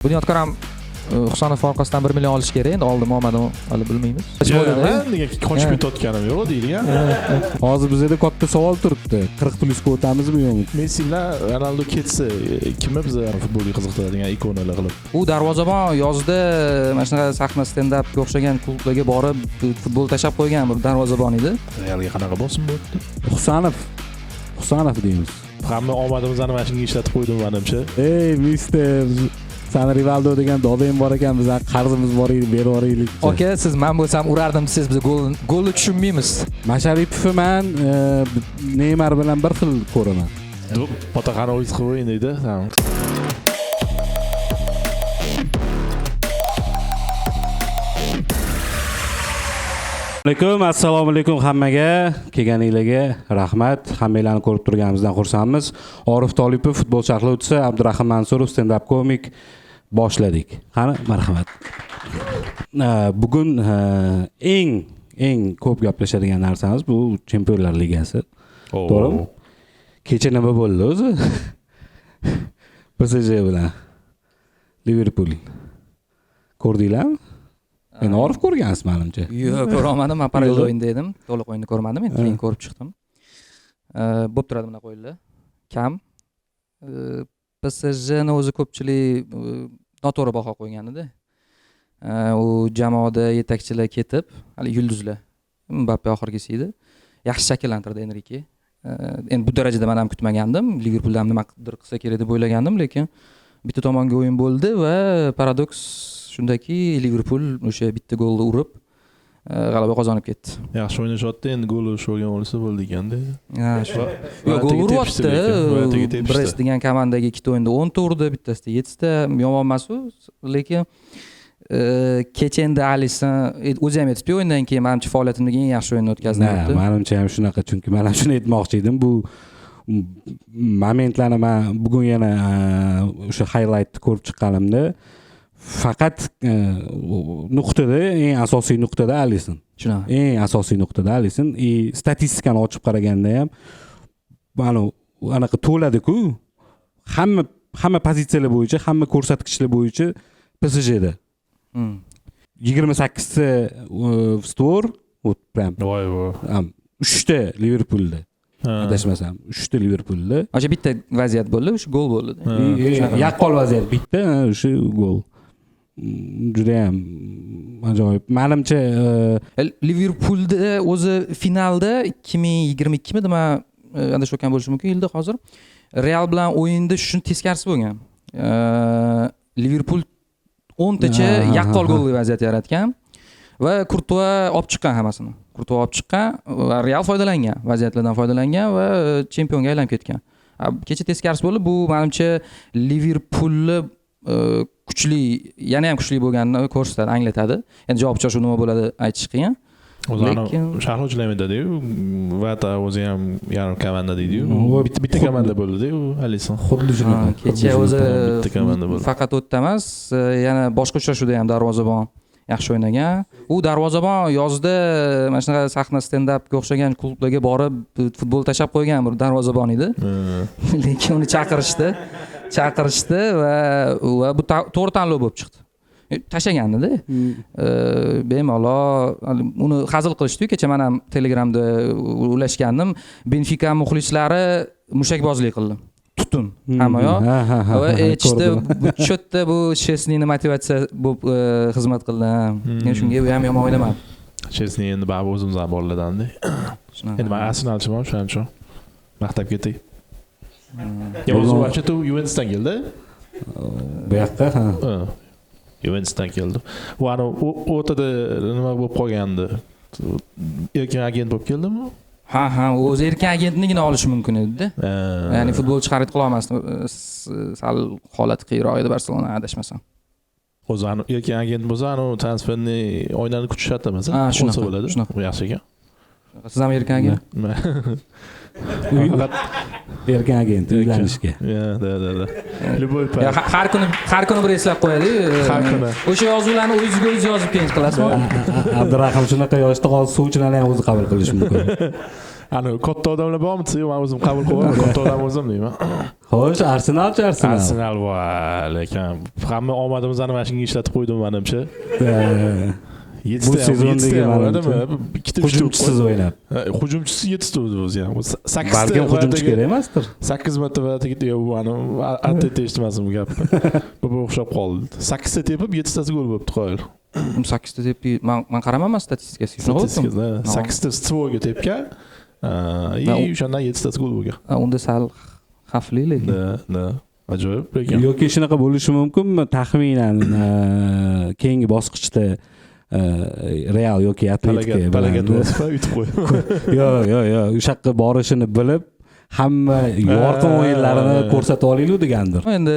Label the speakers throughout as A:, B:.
A: Bunyodkor ham Husanov orqasidan 1 million olish kerak. Endi oldin omadini hali bilmaymiz.
B: Nega qochib ketayotganim yo'q deyilgan.
C: Hozir bizda katta savol turibdi. 40+ ga o'tamizmi yo'qmi?
B: Messi bilan Ronaldo ketsa, kimni biz futbolga qiziqtiradigan ikonalar qilib?
A: U darvozabon yozda mana shunaqa sahna stand-upga o'xshagan klublarga borib futbol tashab qo'ygan bir darvozabon edi.
B: Realga qanaqa bosim bo'ldi?
C: Husanov deymiz.
B: Hamma omadimizni mana shunga ishlatib qo'ydim menimcha.
C: Ey mister, San Rivaldo degan doim bor ekan, bizga qarzimiz bor edi, berib yuboraylik.
A: Oka, siz men bo'lsam urardim desiz, biz golni tushunmaymiz.
C: Masharipovni men Neymar bilan bir xil ko'raman.
B: Otaqani o'yinsiz qilib o'yin deydi.
C: Assalomu alaykum hammaga. Kelganinglarga rahmat. Hammanglarni ko'rib turganimizdan xursandmiz. Orif Tolipov, futbol sharhlovchisi, Abdurahim Mansurov, stand-up komik boshladik. Qani, marhamat. Bugun eng ko'p gaplashadigan narsamiz bu Chempionlar Ligasi. To'g'rimi? Kecha nima bo'ldi o'zi? PSG bilan Liverpool. Ko'rdinglarmi? Men Orif ko'rgansiz menimcha.
A: Yo'q, ko'ra olmadim. Men parallel o'yinda edim. To'liq o'yinni ko'rmadim. Men keyin ko'rib chiqdim. Bo'p turadi bunaqa o'yinlar. Kam. PSJni o'zi ko'pchilik noto'g'ri baho qo'ygan edi. U jamoada yetakchilar ketib, hali yulduzlar. Mbappe oxirgisi edi. Yaxshi shakllantirdi Enrike. Endi bu darajada men ham kutmagandim. Liverpooldan nimadir qilsa kerak deb o'ylagandim, lekin bitta tomonga o'yin bo'ldi va paradoks shundaki, Liverpool o'sha bitta golni urib g'alaba qozonib ketdi.
B: Yaxshi o'ynashyapti, endi gol urishgan bo'lsa bo'ldi ekanda.
A: Ha, shu. Yo'q, gol uryapti. Brest degan komandaga ikkita o'yinda 10 ta urdi, bittasida 7 ta. Yomon emas u, lekin kecha endi Alisson o'zi ham yetib o'yindan keyin menimcha faoliyatimdagi eng yaxshi o'yinni o'tkazdi.
C: Menimcha ham shunaqa, chunki men ham shuni aytmoqchi edim. Bu momentlarni men bugun yana o'sha highlightni ko'rib chiqqanimda faqat nuqtada, eng asosiy nuqtada Alisson.
A: Shunaqa.
C: Eng asosiy nuqtada Alisson. Statistikani ochib qaraganda ham mana anaqa to'ladi-ku. Hamma pozitsiyalar bo'yicha, hamma ko'rsatkichlar bo'yicha PSJda. 28 ta stor, prям.
B: Voy.
C: 3 ta Liverpoolda. Adashmasam, 3 ta Liverpoolda.
A: O'sha bitta vaziyat bo'ldi, o'sha gol bo'ldi.
C: Yaqqol vaziyat bitta, o'sha gol. Juda ham ajoyib. Menimcha
A: Liverpoolda o'zi finalda 2022 mida men adashayotgan bo'lishim mumkin yilda hozir Real bilan o'yinda shuni teskarisi bo'lgan. Liverpool 10 tacha yaqqol golli vaziyat yaratgan va Kurtva olib chiqqan hammasini. Kurtva olib chiqqan va Real foydalangan, vaziyatlardan foydalangan va chempionga aylanib ketgan. Kecha teskarisi bo'ldi. Bu menimcha Liverpoolni kuchli, yana ham kuchli bo'lganini ko'rsatadi, anglatadi. Endi javob uchrashuv nima bo'ladi aytish qiyin.
B: Lekin sharhlovchilar dedi-yu, Vata o'zi ham yarim komanda deydi-yu. Bitta komanda bo'ldi-yu, Alisson.
C: Xuddi shunaqa.
A: Kecha o'zi
B: bitta komanda bo'ldi.
A: Faqat o'tda emas, yana boshqa uchrashuvda ham darvozabon yaxshi o'ynagan. U darvozabon yozda mana shunaqa sahna stand-upga o'xshagan klublarga borib futbol tashab qo'ygan bir darvozabon edi. Lekin uni chaqirishdi va bu to'g'ri tanlov bo'lib chiqdi. Tashagan-da. Bemalol uni hazil qilishdi. Kecha men ham Telegramda ulashgandim. Benfica muxlislari mushakbozlik qildi. Tutun hamma yoq. Va ichda cho'tda bu Chesnini motivatsiya bo'lib xizmat qildi. Men shunga ham yomon o'ynamadim.
B: Chesni endi baribir o'zimizdan bolalardan-da. Endi men Arsenalchiman, shuning uchun maqtab ketdik. O'zi vaqtida Juventusdan keldi.
C: Bu yoqqa,
B: Juventusdan keldi. U ana o'rtada nima bo'lib qolgandi? Erkin agent bo'lib keldimi?
A: Ha, o'zi erkin agentligini olishi mumkin edi-da. Ya'ni futbolchi xarid qila olmasdi. Sal holat qiyinroq edi Barselona, adashmasam.
B: O'zi ana erkin agent bo'lsa, ana transferni o'ynani kutishyapti masalan.
A: Shunaqa
B: bo'ladi. Bu yaxshi ekan.
A: Siz ham erkin agent?
C: Erkin agent uylanishga.
A: Har kuni bir eslab qo'yadi.
B: Har kuni.
A: O'sha yozuvlarni o'zingizga o'zingiz yozib keyin qilasizmi?
C: Abdurahim shunaqa yoshda hozir sovchilarni ham o'zi qabul qilish mumkin.
B: Ana katta odamlar bormi? Men o'zim qabul qilaman. Katta odam o'zim deyman.
C: Xo'sh, Arsenalchi Arsenal.
B: Arsenal va lekin hamma omadimizni mana shunga ishlatib qo'ydim menimcha.
C: Bu sezondagi manimcha
B: ikkita
C: hujumchisiz o'ynab.
B: Hujumchisi 7 ta o'zi ham. 8 ta.
C: Balkim hujumchi kerak emasdir.
B: 8 marta va tegdi bu ani atlet eshitmasim gap. Bu o'xshab qoldi. 8 ta tepib 7 tasi gol bo'libdi qo'yil.
A: 8 ta tepib men qaramaman statistikasiga. Shunaqa
B: 8 ta stvoga tepgan. И o'shandan 7 tasi gol bo'lgan.
A: Unda sal xavfli lekin.
B: Da. Ajoyib lekin.
C: Yoki shunaqa bo'lishi mumkinmi? Taxminan keyingi bosqichda Real yoki Atletiko
B: balaga to'sfa yutib qo'y.
C: Yo'q, o'sha yoqqa borishini bilib, hamma yorqin o'yinlarini ko'rsata olaylik degandir.
A: Endi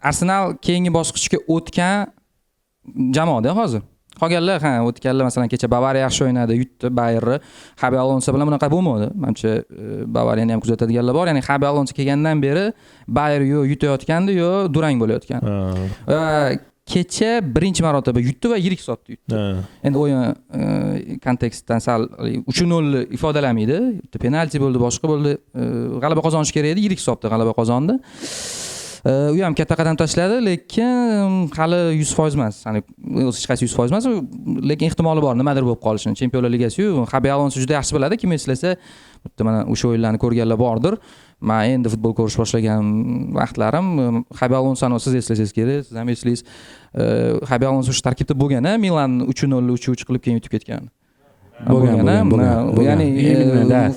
A: Arsenal keyingi bosqichga o'tgan jamoada hozir. Qolganlar o'tganlar masalan kecha Bavariya yaxshi o'ynadi, yutdi Bayerni. Xabi Alonso bilan bunaqa bo'lmadi. Menimcha Bavariyani ham kuzatadiganlar bor. Ya'ni Xabi Alonso kelgandan beri Bayer yo yutayotgandi, yo durang bo'layotgan. Kecha birinchi marotaba yutdi va yirik hisobda yutdi. Endi o'yin kontekstdan sal 3-0 ifodalamaydi. Bitta penalti bo'ldi, boshqa bo'ldi. G'alaba qozonish kerak edi, yirik hisobda g'alaba qozondi. U ham katta qadam tashladi, lekin hali 100% emas. Ya'ni o'zi hech qaysi 100% emas, lekin ehtimoli bor nimadir bo'lib qolishini. Chempionlar Ligasi-yu, Xabi Alonso juda yaxshi biladi, kim eslasa, bitta mana o'sha o'yinlarni ko'rganlar bordir. Men endi futbol ko'rish boshlagan vaqtlarim Xabi Alonsoni siz eslasangiz kerak, siz ham eslaysiz. Xabi Alonso shu tarkibda bo'lgan-a, Milan 3-0, 3-3 qilib keyin yutib ketgan. Bo'lgan. Ya'ni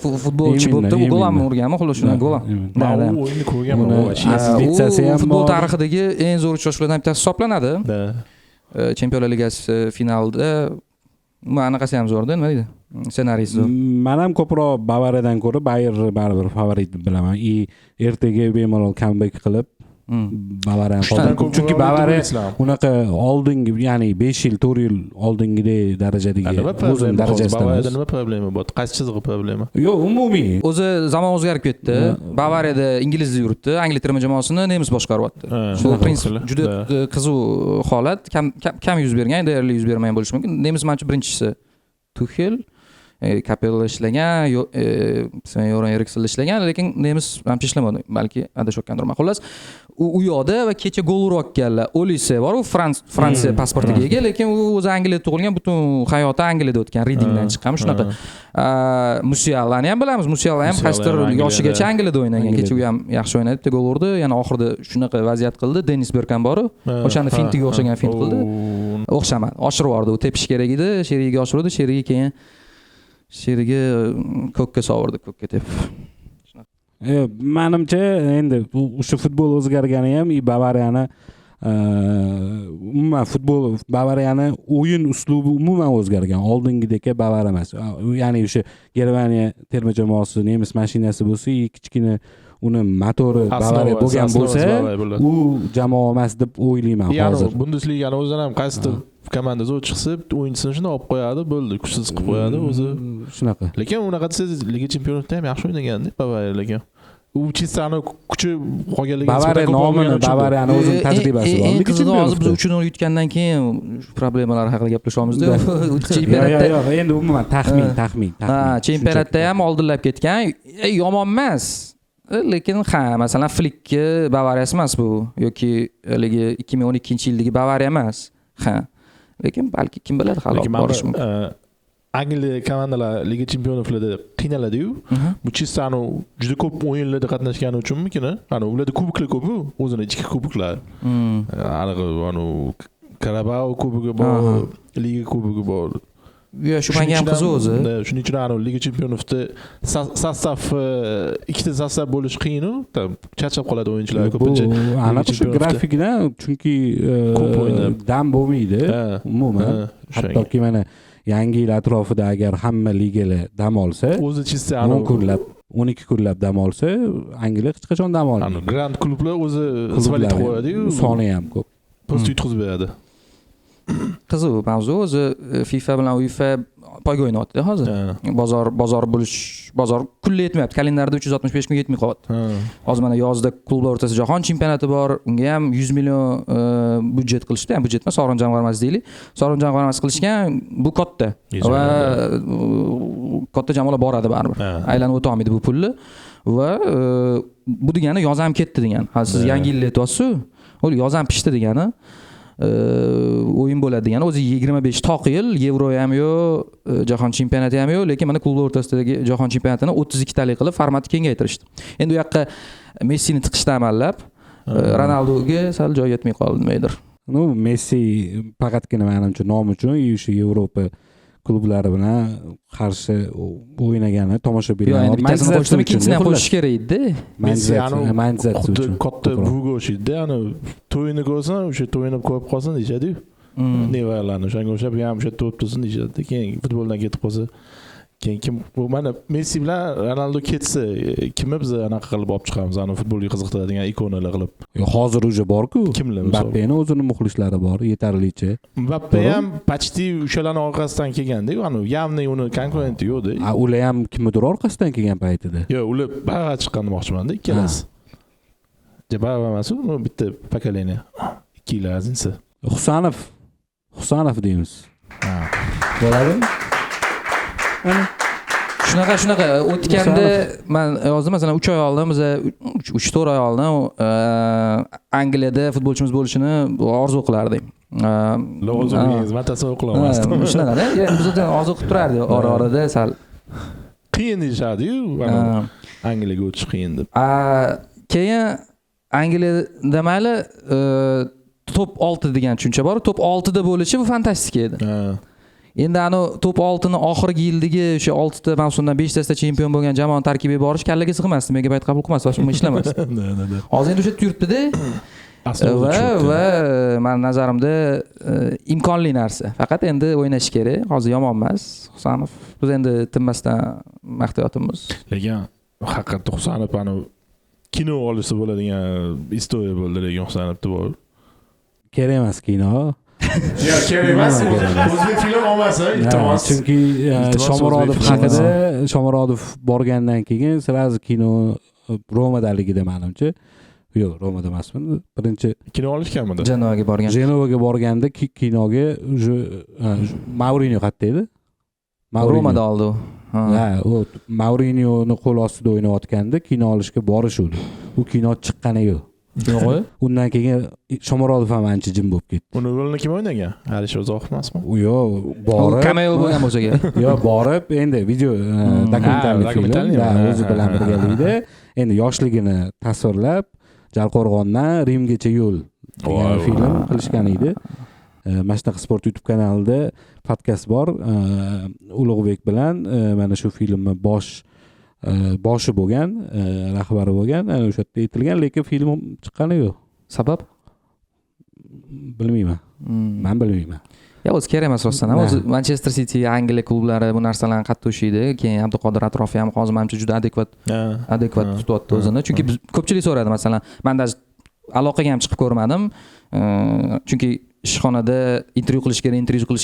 A: futbolchi bo'libdi, u gol ham urganmi, xolos shundan gol ham.
B: Men o'yinni ko'rganman.
A: Futbol tarixidagi eng zo'r uchrashuvlardan bittasi hisoblanadi. Chempionlar Ligasi finalida anaqasi ham zo'rda, nima deydi? Ssenariysi zo'r.
C: Men ham ko'proq Bavariyadan ko'ra Bayer baribir favorit deb bilaman. Ertaga bemalol comeback qilib Bavariya chunki Bavariya unaqa oldingi, ya'ni 5 yil, 4 yil oldingidek darajadagi o'zini darajasida.
B: Bavariyada nima problema bor? Qaysi chizig'i problema?
C: Yo'q, umumiy.
A: O'zi zamon o'zgarib ketdi. Bavariyada inglizlar yuribdi, Angliya terma jamoasini nemis boshqaryapti. Shu prinsip juda qiziq holat, kam yuz bergan, deyarli yuz bermagan bo'lishi mumkin. Nemis manchi birinchisi Tuchel, Kapella ishlagan, Yoran Eriksen ishlagan, lekin nemis manchi ishlamadi. Balki adashayotgandirman. Xullas, u yoqda va kecha gol urayotganlar. Olise bor, u Fransiya pasportiga ega, lekin u o'zi Angliyada tug'ilgan, butun hayoti Angliyada o'tgan, Readingdan chiqqan shunaqa. Musialani ham bilamiz. Musiala ham qaysidir yoshigacha Angliyada o'ynagan. Kecha u ham yaxshi o'ynadi, bitta gol urdi. Yana oxirida shunaqa vaziyat qildi. Dennis Bergkamp bor, o'shani fintiga o'xshagan fint qildi. O'xshamadi. Oshirib yubordi. U tepish kerak edi, sherigiga oshirdi, sherigi keyin ko'kka sovurdi, ko'kka tepib.
C: Menimcha endi o'sha futbol o'zgargani ham Bavariyani umuman futbol Bavariyani o'yin uslubi umuman o'zgargan. Oldingidek Bavariya emas. Ya'ni o'sha Germaniya terma jamoasi nemis mashinasi bo'lsa, kichkina uni motori Bavariya bo'lgan bo'lsa, u jamoa emas deb o'ylayman hozir.
B: Ya'ni Bundesligani o'zidan ham qaysidir komanda zo'r chiqsa, o'yinchisini shuni olib qo'yadi, bo'ldi, kuchsiz qilib qo'yadi o'zi.
C: Shunaqa.
B: Lekin unaqa desangiz, Liga Chempionatda ham yaxshi o'ynagandi Bavariya lekin. U chistani kuchi qolganligi
C: Bavariya nomini, Bavariyani o'zining tajribasi bor.
A: Lekin hozir biz 3-0 yutgandan keyin problemalar haqida gaplashamiz-da.
C: Yo'q, endi umuman taxmin.
A: Chempionatda ham oldinlab ketgan, yomon emas. Lekin masalan Flickki Bavariyasi emas bu yoki 2012-yildagi Bavariya emas. Lekin balki kim biladi, hali borish mumkin.
B: Angliya komandalar Liga Chempionlarida qiynaladi-yu. Bu chistani juda ko'p o'yinlarda qatnashgani uchunmikin? Ana ularda kuboklar ko'p-ku, o'zining ichki kuboklar. Karabao kubogi bor, Liga kubogi bor.
A: Shu manga ham qiziq o'zi.
B: Shuning uchun Liga Chempionatda sostav ikkita sostav bo'lish qiyin-u, charchab qoladi o'yinchilar ko'pincha.
C: Aniq shu grafikda, chunki ko'p o'ynab dam bo'lmaydi umuman. Hattoki mana yangi yil atrofida agar hamma ligalar dam olsa,
B: o'zi chista
C: 10 kunlab 12 kunlab dam olsa, Angliya hech qachon dam olmaydi.
B: Grand klublar o'zi isvalib qo'yadi-yu,
C: soni ham ko'p.
B: Post yutqizib beradi.
A: qiziq mavzu o'zi FIFA bilan UEFA poyga o'ynayapti hozir. Bozor kulli yetmayapti. Kalendarda 365 kun yetmay qolyapti. Hozir mana yozda klublar o'rtasida jahon chempionati bor. Unga ham 100 million budjet qilishdi. Ham budjet emas, sovrin jamg'armasi deylik. Sovrin jamg'armasi qilishgan bu katta. Va katta jamoalar boradi baribir. Aylanib o'ta olmaydi bu pulni. Va bu degani yoz ham ketdi degani. Ha siz yangi yilda aytyapsiz, u yoz ham pishdi degani. O'yin bo'ladi degani. O'zi 25 toq yil, Yevro ham yo'q, jahon chempionati ham yo'q, lekin mana klublar o'rtasidagi jahon chempionatini 32 talik qilib formatni kengaytirishdi. Endi u yoqqa Messini tiqishdan amallab Ronaldoga sal joy yetmay qoldi nimadir.
C: Messi faqatgina menimcha nom uchun o'sha Yevropa klublari bilan qarshi o'ynagani tomoshabinlar
A: bittasini qo'shdim, ikkinchisini ham qo'shish kerak edi.
C: Manzat
B: xuddi katta buga o'xshaydi. Ana to'yini ko'rsa, o'sha to'yinib qo'yib qolsin deyshadi-yu. Nevalarni o'shanga o'xshab ham o'sha to'p tursin deyshadi. Keyin futboldan ketib qolsa, keyin kim bu mana Messi bilan Ronaldo ketsa, kimni biz anaqa qilib olib chiqamiz, ana futbolga qiziqtiradigan ikonalar qilib.
C: Hozir уже bor-ku.
B: Kimlar?
C: Mbappeni o'zining muxlislari bor, yetarlicha.
B: Mbappe ham почти o'shalarning orqasidan kelganda, ana явный uni konkurenti yo'qdi.
C: Ular ham kimnidir orqasidan kelgan paytida.
B: Yo'q, ular baga chiqqan demoqchiman-da, ikkalasi. Jabava emas-ku, bitta pokoleniya. Ikkilar azinsa. Husanov deymiz.
C: Bo'ladimi?
A: Shunaqa o'tganda men yozdim, masalan 3 oy oldin biz 3-4 oy oldin Angliyada futbolchimiz bo'lishini orzu qilardik.
B: Lozungiz matasini o'qilamasdim.
A: Shunaqa-da. Biz orzu qilib turardik orada sal
B: qiyin deyshadi-yu, Angliyaga o'tish qiyin deb.
A: Keyin Angliyada mayli top 6 degan tushuncha bor. Top 6 da bo'lishi bu fantastik edi. Endi ana top 6 ni oxirgi yildagi o'sha 6 ta mavsumdan 5 tasida chempion bo'lgan jamoani tarkibiga borish kallaga sig'masdi, megabayt qabul qilmasdi, boshqa ishlamasdi. Hozir endi o'sha yuribdi-da. Va men nazarimda imkonli narsa. Faqat endi o'ynash kerak. Hozir yomon emas. Husanov biz endi tinmasdan maqtayotimiz.
B: Lekin haqiqatda Husanov ana kino olishsa bo'ladigan istoriya bo'ldi, lekin Husanovda bor.
C: Kerak emas kino.
B: Ya kerak emas. O'zbek film olmasa, iltimos.
C: Chunki Shomurodov borgandan keyin sразу kino Romadaligida menimcha. Yo'q, Romada emasmi? Birinchi
B: kino olishganmidi?
A: Jenovaga
C: borganda kinoga Mourinho qayerda edi?
A: Romada oldi u.
C: U Mourinhoni qo'l ostida o'ynayotganda kino olishga borishdi. U kino chiqqani yo'q. Undan keyin Shomurodov ham ancha jim bo'lib ketdi.
B: Uni rolini kim o'ynagan? Alisher Uzoqov emasmi?
C: Yo'q, borib.
A: Cameo bo'lgan bo'lsa kerak.
C: Yo'q, borib endi video dokumentarli film, o'zi bilan birgalikda endi yoshligini tasvirlab, Jalqo'rg'ondan Rimgacha yo'l degan film qilishgan edi. Mashnaqa Sport YouTube kanalida podkast bor. Ulug'bek bilan mana shu filmni boshi bo'lgan, rahbari bo'lgan, o'sha yerda aytilgan, lekin film chiqqani yo'q.
A: Sabab?
C: Bilmayman. Men bilmayman.
A: Ya o'zi kerak emas rostdan. O'zi Manchester City, Angliya klublari bu narsalarni qattiq o'shiydi. Keyin Abduqodir Atrofi ham hozir menimcha juda adekvat tutyapti o'zini. Chunki ko'pchilik so'radi, masalan, men даже aloqaga ham chiqib ko'rmadim. Chunki ishxonada intervyu qilish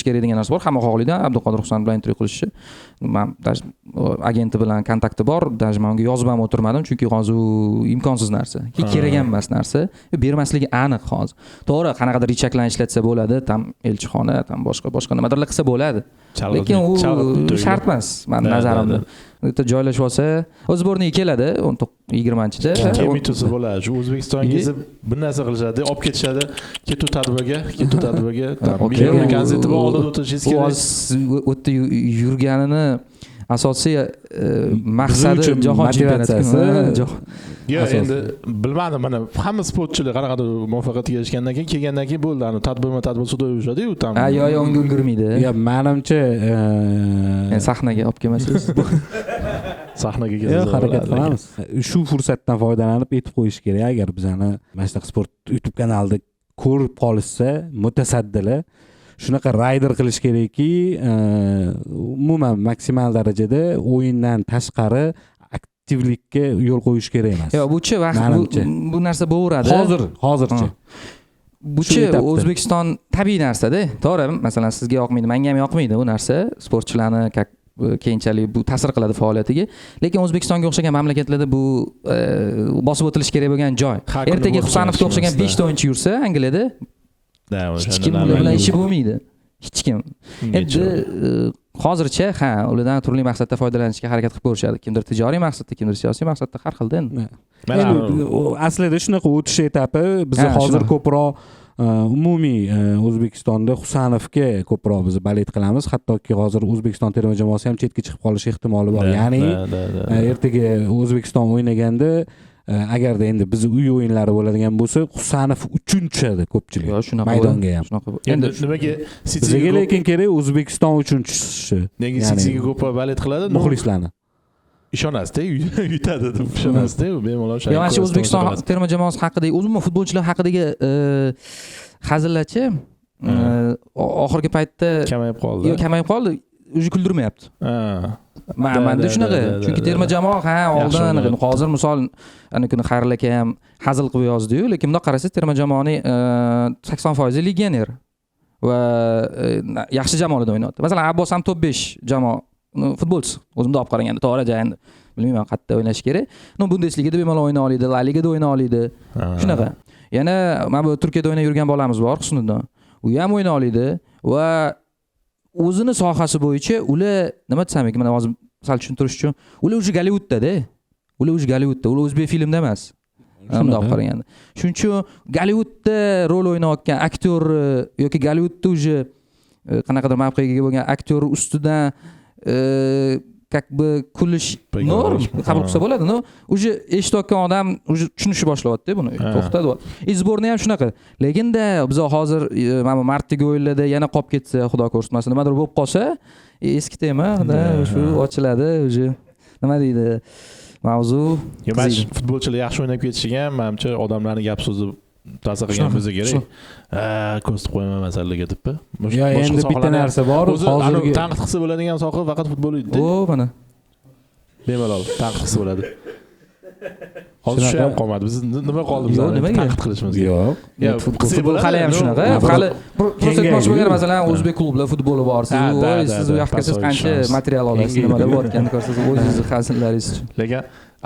A: kerak degan narsa bor. Hamma xohlaydi Abduqodir Husan bilan intervyu qilishni. Men agenti bilan kontakti bor. Даже men unga yozib ham o'tirmadim, chunki hozir u imkonsiz narsa. Kerak ham emas narsa. Bermasligi aniq hozir. To'g'ri, qanaqadir richaklarni ishlatsa bo'ladi, tam elchixona, tam boshqa nimadirlar qilsa bo'ladi. Lekin u shart emas, men nazarimda. Bitta joylashib olsa, O'zborniga keladi 20-da.
B: Kelmitosi bo'ladi. Shu O'zbekistonga kelib bir narsa qilishadi, olib ketishadi. Ketu tadbirga. Million gazeti bor, oldida o'tirishingiz kerak.
A: U yerda yurganini asosiy maqsadi jahon chempionatasi.
B: Yo'q, endi bilmadim, mana hamma sportchilar qanaqadir muvaffaqiyatga erishgandan keyin kelgandan keyin bo'ldi, ana tadbir sudda yurishadi-yu tam.
A: Yo'q, unga ulgurmaydi.
C: Yo'q, menimcha
A: sahnaga olib kelmasiz.
B: Sahnaga kelsa
C: harakat qilamiz. Shu fursatdan foydalanib aytib qo'yish kerak, agar bizani Mashnaqa Sport YouTube kanalida ko'rib qolishsa, mutasaddilar shunaqa rayder qilish kerakki, umuman maksimal darajada o'yindan tashqari aktivlikka yo'l qo'yish kerak emas.
A: Yo'q, bu-chi vaqt bu narsa bo'laveradi.
C: Hozircha.
A: buchi O'zbekiston tabiiy narsa-da. To'g'ri, masalan, sizga yoqmaydi, menga ham yoqmaydi bu narsa. Sportchilarni keyinchalik bu ta'sir qiladi faoliyatiga. Lekin O'zbekistonga o'xshagan mamlakatlarda bu bosib o'tilish kerak bo'lgan joy. Ertaga Husanovga o'xshagan 5 ta o'yinchi yursa Angliyada, hech kim bilan ishi bo'lmaydi. Hech kim. Endi hozircha ulardan turli maqsadda foydalanishga harakat qilib ko'rishadi. Kimdir tijoriy maqsadda, kimdir siyosiy maqsadda, har xilda endi.
C: Aslida shunaqa o'tish etapi biz hozir ko'proq umumiy O'zbekistonda Husanovga ko'proq biz balet qilamiz. Hattoki hozir O'zbekiston terma jamoasi ham chetga chiqib qolish ehtimoli bor. Ya'ni ertaga O'zbekiston o'ynaganda agarda endi biz uy o'yinlari bo'ladigan bo'lsa, Husanov uchun tushadi ko'pchilik maydonga ham.
B: Endi nimaga
C: bizga lekin kerak O'zbekiston uchun tushishi.
B: Nega Cityga ko'proq balet qiladi?
C: Muxlislarni
B: ishonasizda, yutadi deb ishonasizda, bemalol
A: shunday. Mana shu O'zbekiston terma jamoasi haqidagi, umuman futbolchilar haqidagi hazillarchi oxirgi paytda
B: kamayib qoldi.
A: Yo'q, kamayib qoldi. Uji kuldirmayapti. Manda shunaqa. Chunki terma jamoa oldin hozir misol ana kuni Xayril aka ham hazil qilib yozdi-yu, lekin bundoq qarasangiz terma jamoaning 80% legioner va yaxshi jamoalarda o'ynayapti. Masalan, Abbos ham top 5 jamoa futbolchi. O'zimda olib qaraganda to'g'ri endi bilmayman qayerda o'ynash kerak. Bundesligada bemalol o'ynay oladi, La Ligada o'ynay oladi. Shunaqa. Yana mana bu Turkiyada o'ynab yurgan bolamiz bor, Husniddin. U ham o'ynay oladi va o'zini sohasi bo'yicha ular nima desam ekan, mana hozir sal tushuntirish uchun, ular уже Gollivudda-da. Ular уже Gollivudda, ular o'zbek filmda emas. Shunday olib qaraganda. Shuning uchun Gollivudda rol o'ynayotgan aktyor yoki Gollivudda уже qanaqadir mavqega ega bo'lgan aktyor ustidan как бы kulish norm qabul qilsa bo'ladi, no? Уже eshitayotgan odam уже tushunishni boshlayapti buni. To'xtadi. Izborni ham shunaqa. Lekinda biz hozir mana martdagi o'yinlarda yana qolib ketsa, xudo ko'rsatmasin, nimadir bo'lib qolsa, eski tema, shu ochiladi, уже nima deydi? Mavzu.
B: Futbolchilar yaxshi o'ynab ketishiga ham, menimcha, odamlarning gap so'zi ta'sir qilgan bo'lsa kerak. Ko'rsatib qo'yaman masalaga deb.
C: Endi bitta narsa bor,
B: hozirgi tanqid qilsa bo'ladigan soha faqat futbol edi.
A: Mana.
B: Bemalol tanqid qilsa bo'ladi. Hozir shu ham qolmadi. Biz nima qoldi bizlar tanqid qilishimizga?
C: Yo'q.
A: Futbol hali ham shunaqa. Hali ko'rsatmoqchi bo'lgan, masalan, o'zbek klublar futboli bor. Siz u yoqqa siz qancha material olasiz, nimalar bo'layotganini ko'rsangiz, o'zingizni hazillaringiz uchun.
B: Lekin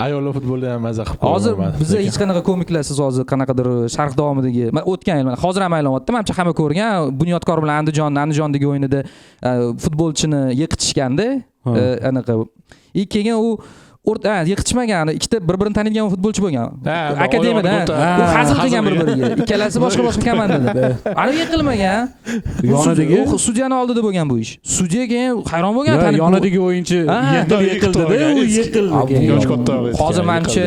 B: ayollar futbolda ham maza qilib
A: hozir bizda hech qanaqa komiklarsiz hozir qanaqadir sharq davomidagi o'tgan yil, hozir ham aylanayapti. Menimcha hamma ko'rgan, Bunyodkor bilan Andijondagi o'yinida futbolchini yiqitishganda, anaqa. Keyin u yiqitishmagan, ikkita bir-birini taniydigan futbolchi bo'lgan. Akademiyada u hazil qilgan bir-biriga. Ikkalasi boshqa komandada. Ana yiqilmagan. Yonidagi sudyani oldida bo'lgan bu ish. Sudya keyin hayron bo'lgan, tanib.
C: Yonidagi o'yinchi yiqildi-da, u yiqildi.
B: Yosh katta.
A: Hozir menimcha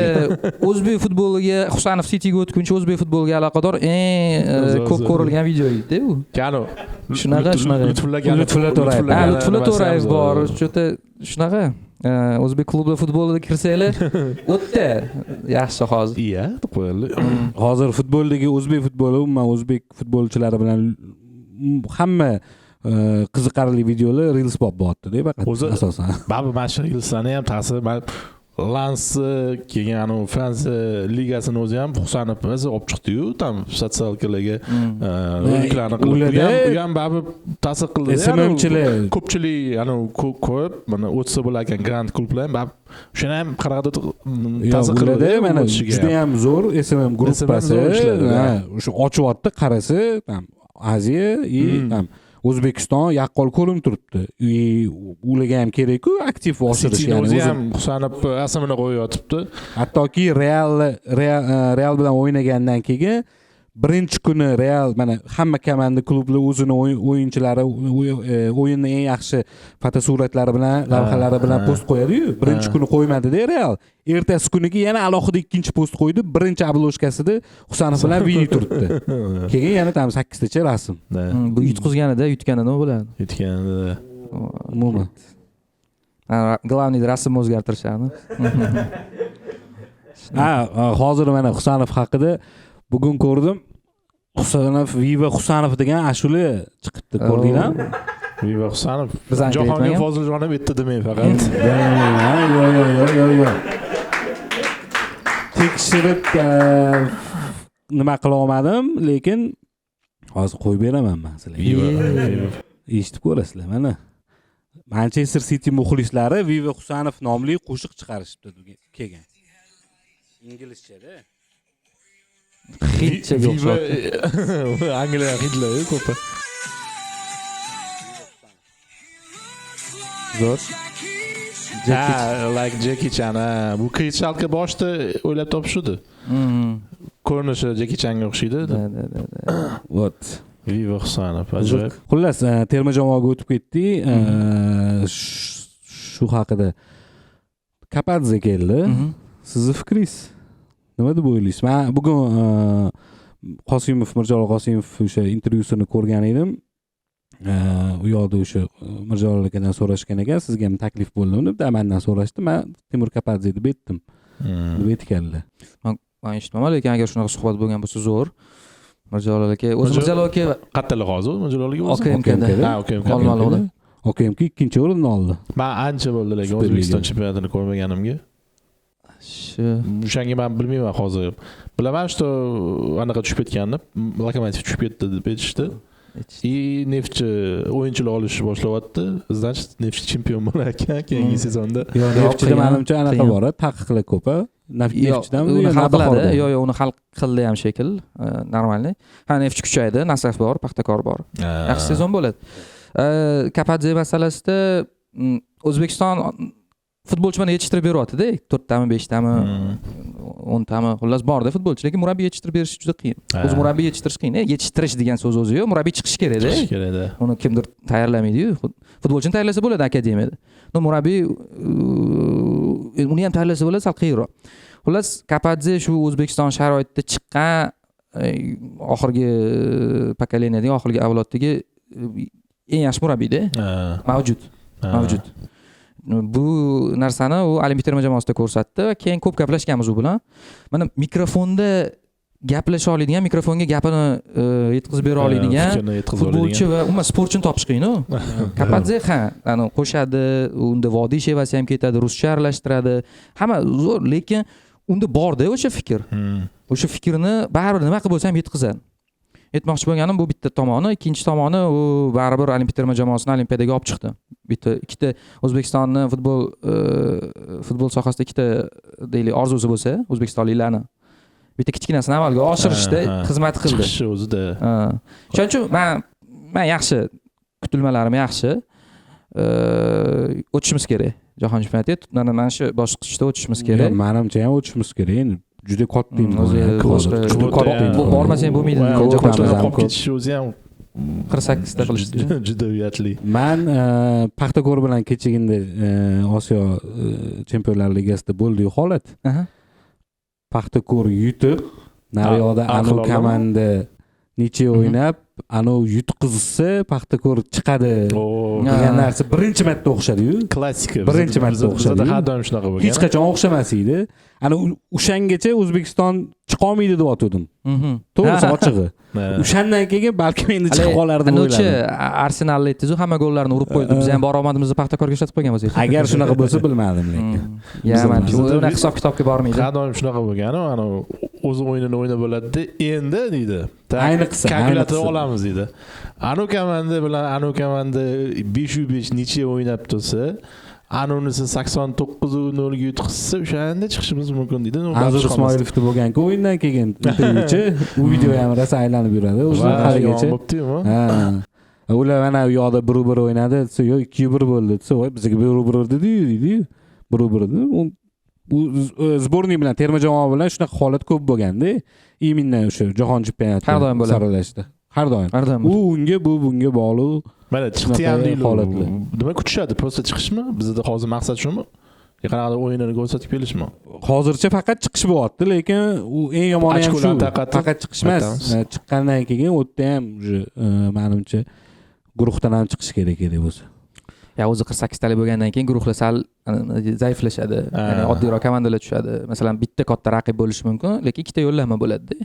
A: o'zbek futboliga, Husanov Cityga o'tguncha o'zbek futboliga aloqador eng ko'p ko'rilgan video edi u.
B: Kano.
A: Shunaqa. Lutfulla To'rayev bor. Shunaqa. O'zbek klubida futbolida kirsanglar, o'tda yaxshi hozir.
B: Iya, qo'yildi.
C: Hozir futboldagi o'zbek futboli, umuman o'zbek futbolchilari bilan hamma qiziqarli videolar Reels pop bo'lyapti-da, faqat asosan.
B: Mana shu Reelslarni ham ta'sir Lans keyin Fransiya ligasini o'zi ham Husanov o'zi olib chiqdi-yu, tam sotsialkalarga roliklarni qilib. U ham baribir ta'sir qildi.
C: SMMchilar
B: ko'pchilik ko'p, mana o'tsa bo'larkan grand klublar ham shuni ham qanaqadir ta'sir qildi.
C: Mana juda ham zo'r SMM gruppasi, o'sha ochyapti, qarasa, tam Aziya ham O'zbekiston yaqqol ko'rinib turibdi. Ularga ham kerak-ku aktiv oshirish, ya'ni
B: o'zi ham Husanov asamini qo'yayotibdi.
C: Hattoki Real bilan o'ynagandan keyin birinchi kuni Real mana hamma komanda klublar o'zini o'yinchilari o'yinning eng yaxshi fotosuratlari bilan, lavhalari bilan post qo'yadi-yu. Birinchi kuni qo'ymadi-da Real. Ertasi kuniga yana alohida ikkinchi post qo'ydi. Birinchi obloshkasida Husanov bilan video turibdi. Keyin yana tam 8 tacha rasm.
A: Bu yutqizganida, yutganida nima bo'ladi?
B: Yutganida.
C: Umuman.
A: Главный rasmni o'zgartirishadi.
C: Hozir mana Husanov haqida bugun ko'rdim. Husanov, Viva Husanov degan ashula chiqibdi, ko'rdinglarmi?
B: Viva Husanov. Jahongir Foziljonov bitta demay faqat.
C: Yo'q. Tekshirib nima qila olmadim, lekin hozir qo'yib beraman men sizlarga. Eshitib ko'rasizlar mana. Manchester City muxlislari Viva Husanov nomli qo'shiq chiqarishibdi kelgan. Inglizchada.
A: Hitchaga o'xshaydi.
B: Angliya hidlari ko'p.
A: Zo'r.
B: Like Jackie Chan. Bu Keychalka boshda o'ylab topishdi. Ko'rinishi Jackie Changa o'xshaydi.
C: Вот.
B: Viva Husanov. Ajoyib.
C: Xullas, terma jamoaga o'tib ketdik. Shu haqida Kapadze keldi. Sizning fikringiz nima deb o'ylaysiz? Men bugun Mirjalol Qosimov o'sha intervyusini ko'rgan edim. U yoqda o'sha Mirjalol akadan so'rashgan ekan, sizga ham taklif bo'ldimi deb, mendan so'rashdi. Men Timur Kapadze deb aytdim. Deb aytganlar.
A: Men eshitmadim, lekin agar shunaqa suhbat bo'lgan bo'lsa zo'r. Mirjalol aka, o'zi Mirjalol aka
B: qattalik hozir Mirjalol aka o'zi.
A: OKMKda. Olmaliqda.
C: OKMK ikkinchi o'rinni oldi.
B: Men ancha bo'ldi lekin O'zbekiston chempionatini ko'rmaganimga. O'shanga men bilmayman hozir. Bilaman, что anaqa tushib ketganini, Lokomotiv tushib ketdi deb aytishdi. Neftchi o'yinchilar olishni boshlayapti. Значит, Neftchi chempion bo'lar ekan keyingi sezonda.
C: Neftchida menimcha anaqa bor, taqiqlar ko'p. Neftchidan
A: uni hal qiladi. Yo'q, uni hal qildi ham shekil, normalniy. Neftchi kuchaydi, Nasaf bor, Paxtakor bor. Yaxshi sezon bo'ladi. Kapadze masalasida O'zbekiston futbolchilarni yetishtirib beryapti-da, 4 tami, 5 tami, 10 tami, xullas borda futbolchi, lekin murabbiy yetishtirib berish juda qiyin. O'zi murabbiy yetishtirish qiyin. Yetishtirish degan so'z o'zi yo'q, murabbiy chiqish kerak-da.
B: Chiqish kerak-da.
A: Uni kimdir tayyorlamaydi-yu. Futbolchini tayyorlasa bo'ladi akademiyada. Murabbiy uni ham tayyorlasa bo'ladi, sal qiyinroq. Xullas, Kapadze shu O'zbekiston sharoitida chiqqan oxirgi pokoleniyaning oxirgi avloddagi eng yaxshi murabbiyda. Mavjud. Bu narsani u Olimpiya terma jamoasida ko'rsatdi va keyin ko'p gaplashganmiz u bilan. Mana mikrofonda gaplasha oladigan, mikrofonga gapini yetkazib bera oladigan futbolchi va umuman sportchini topish qiyin-ku. Kapadze qo'shadi, unda vodiy shevasi ham ketadi, ruscha aralashtiradi. Hamma zo'r, lekin unda bor-da o'sha fikr. O'sha fikrni baribir nima qilib bo'lsa ham yetkazadi. Aytmoqchi bo'lganim bu bitta tomoni, ikkinchi tomoni u baribir Olimpiya terma jamoasini Olimpiyadaga olib chiqdi. Ikkita O'zbekistonni futbol sohasida ikkita deylik orzusi bo'lsa, o'zbekistonliklarni bitta kichkinasini amalga oshirishda xizmat qildi.
B: Chiqishi o'zida.
A: Shuning uchun men yaxshi, kutilmalarim yaxshi. O'tishimiz kerak. Jahon chempionatiga mana shu bosqichda o'tishimiz kerak.
C: Menimcha ham o'tishimiz kerak. Endi juda katta
A: bormasang bo'lmaydi.
B: Qolib ketishi o'zi ham
A: 48 ta qilishdi.
B: Juda uyatli.
C: Men Paxtakor bilan kechagina Osiyo Chempionlar Ligasida bo'ldi holat. Paxtakor yutib, nariyoqda anu komanda necha o'ynab, anu yutqizsa Paxtakor chiqadi degan narsa birinchi marta o'xshadi-yu.
B: Klassika.
C: Birinchi marta o'xshadi.
B: Har doim shunaqa bo'lgan.
C: Hech qachon o'xshamas edi. Ana o'shangacha O'zbekiston chiqa olmaydi deb aytdim. To'g'risi ochig'i. O'shandan keyin balki endi chiqib qolardi deb o'yladim.
A: Arsenalni aytdingiz-ku, hamma gollarni urib qo'ydi. Biz ham bor omadimizni Paxtakorga ishlatib qo'ygan bo'lsak.
C: Agar shunaqa bo'lsa bilmadim lekin.
A: Mana uni hisob-kitobga bormaydi.
B: Har doim shunaqa bo'lgan, ana o'z o'yinini o'ynab bo'ladi-da, endi deydi.
C: Ayniqsa
B: kalkulyator olamiz deydi. Anu komanda bilan anu komanda 5-5 necha o'ynab tursa, anunisi 89-0 ga yutqizsa, o'shanda chiqishimiz mumkin deydi.
C: Azur Ismoilovda bo'lgan-ku o'yindan keyin intervyuchi u video ham rosa aylanib yuradi. O'zi haligacha. Ular mana u yoqda 1-1 o'ynadi, desa, yo'q 2-1 bo'ldi, desa, voy bizga 1-1 dedi-yu. 1-1. Bu zborniy bilan terma jamoa bilan shunaqa holat ko'p bo'lganda, imенно o'sha jahon chempionati saralashdi. Har doim. U unga bunga bog'liq.
B: Mana chiqdi ham deydi. Nima kutishadi? Prosta chiqishmi? Bizda hozir maqsad shumi? Yaqinda o'yinini ko'rsatib kelishmi?
C: Hozircha faqat chiqish bo'lyapti, lekin u eng yomoni ham shu. Faqat chiqish emas. Chiqqandan keyin u yerda ham menimcha guruhdan ham chiqish kerak edi o'zi.
A: Ya o'zi 48 talik bo'lgandan keyin guruhlar sal zaiflashadi. Ya'ni oddiyroq komandalar tushadi. Masalan, bitta katta raqib bo'lishi mumkin, lekin ikkita yo'llanma bo'ladi-da.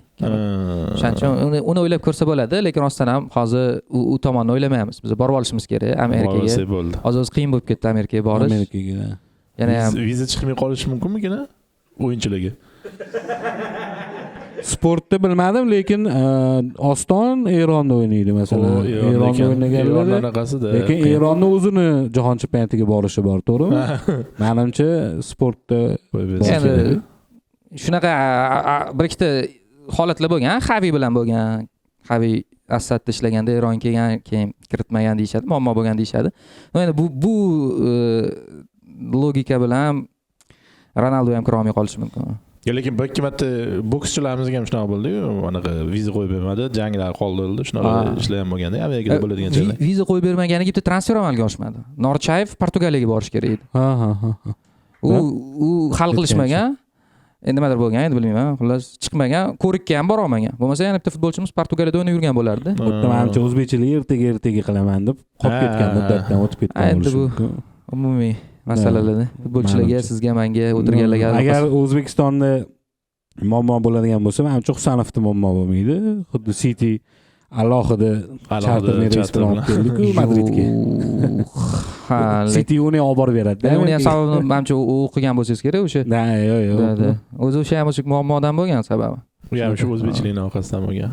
A: Shuning uchun uni o'ylab ko'rsa bo'ladi, lekin rostdan ham hozir u tomonni o'ylamaymiz. Biz borib olishimiz kerak Amerikaga. Hozir o'zi qiyin bo'lib ketdi Amerikaga borish.
C: Amerikaga.
A: Yana ham
B: viza chiqmay qolishi mumkinmi-ki, o'yinchilarga?
C: sportda bilmadim, lekin Oston Eronda o'ynaydi masalan. Eronda o'ynaganlar
B: anaqasida.
C: Lekin Eronni o'zini jahon chempionatiga borishi bor, to'g'rimi? Menimcha sportda
A: endi shunaqa bir ikkita holatlar bo'lgan, Xavi bilan bo'lgan. Xavi Assadda ishlaganda Eron kelgan, keyin kiritmagan deyshadi, muammo bo'lgan deyshadi. Endi bu logika bilan Ronaldo ham kira olmay qolishi mumkin.
B: Lekin bir ikki marta bokschilarimizga ham shunaqa bo'ldi-yu, anaqa viza qo'yib bermadi, janglar qoldirildi, shunaqa ishlar ham bo'lganda, Amerikada bo'ladigan joylar.
A: Viza qo'yib bermaganiga bitta transfer amalga oshmadi. Norchayev Portugaliyaga borish kerak edi. U hal qilishmagan. Endi nimadir bo'lgan, endi bilmayman. Xullas chiqmagan, ko'rikka ham bora olmagan. Bo'lmasa yana bitta futbolchimiz Portugaliyada o'ynab yurgan bo'lardi.
C: Bitta menimcha o'zbekchilik ertaga qilaman deb qolib ketgan muddatdan o'tib ketgan bo'lishi mumkin.
A: Umumiy masalalarda futbolchilarga, sizga, menga o'tirganlarga
C: agar O'zbekistonda muammo bo'ladigan bo'lsa, menimcha Husanovda muammo bo'lmaydi. Xuddi City alohida charterni reys bilan olib keldi-ku Madridga. Ha, City uni olib borib beradi.
A: Uni ham sababini menimcha o'qigan bo'lsangiz kerak o'sha.
C: Yo'q.
A: O'zi o'sha ham o'sha muammodan bo'lgan sababi.
B: U ham shu o'zbekchilikning orqasidan bo'lgan.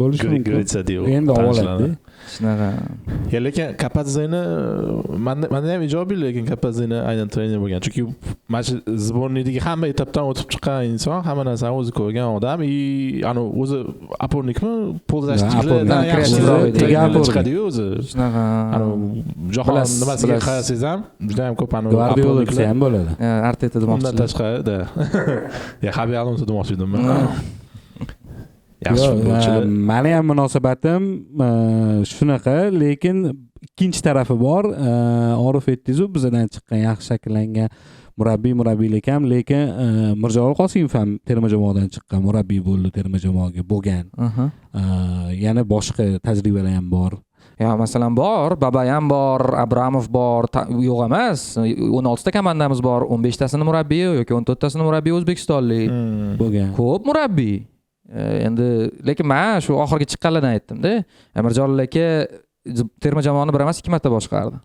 C: Bo'lishi mumkin. Endi oladi.
A: Shunaqa.
B: Lekin Kapadzeni menda ham ijobiy, lekin Kapadzeni aynan trener bo'lgan. Chunki mana shu zborniydagi hamma etapdan o'tib chiqqan inson, hamma narsani o'zi ko'rgan odam, ana o'zi apornikmi, polzashchilardan yaxshi chiqadi-yu o'zi.
A: Shunaqa.
B: Ana jahon nimasiga qarasangiz ham juda ham ko'p
C: Guardiola ham bo'ladi.
A: Arteta demoqchi.
B: Undan tashqarida. Ya Xabi Alonso demoqchi edim men. Yaxshi futbolchilar.
C: Meni ham munosabatim shunaqa, lekin ikkinchi tarafi bor. Orif aytdingiz-ku, bizdan chiqqan yaxshi shakllangan murabbiylik ham, lekin Mirjalol Qosimov ham terma jamoadan chiqqan murabbiy bo'ldi, terma jamoaga bo'lgan. Yana boshqa tajribalar ham bor.
A: Ya masalan bor, Babayam bor, Abramov bor, yo'q emas. 16 ta komandamiz bor, 15 tasini murabbiy yoki 14 tasini murabbiy o'zbekistonlik
C: bo'lgan.
A: Ko'p murabbiy. Endi lekin men shu oxirgi chiqqanlardan aytdim-da. Mirjalol aka terma jamoani bir emas, 2 marta boshqardi.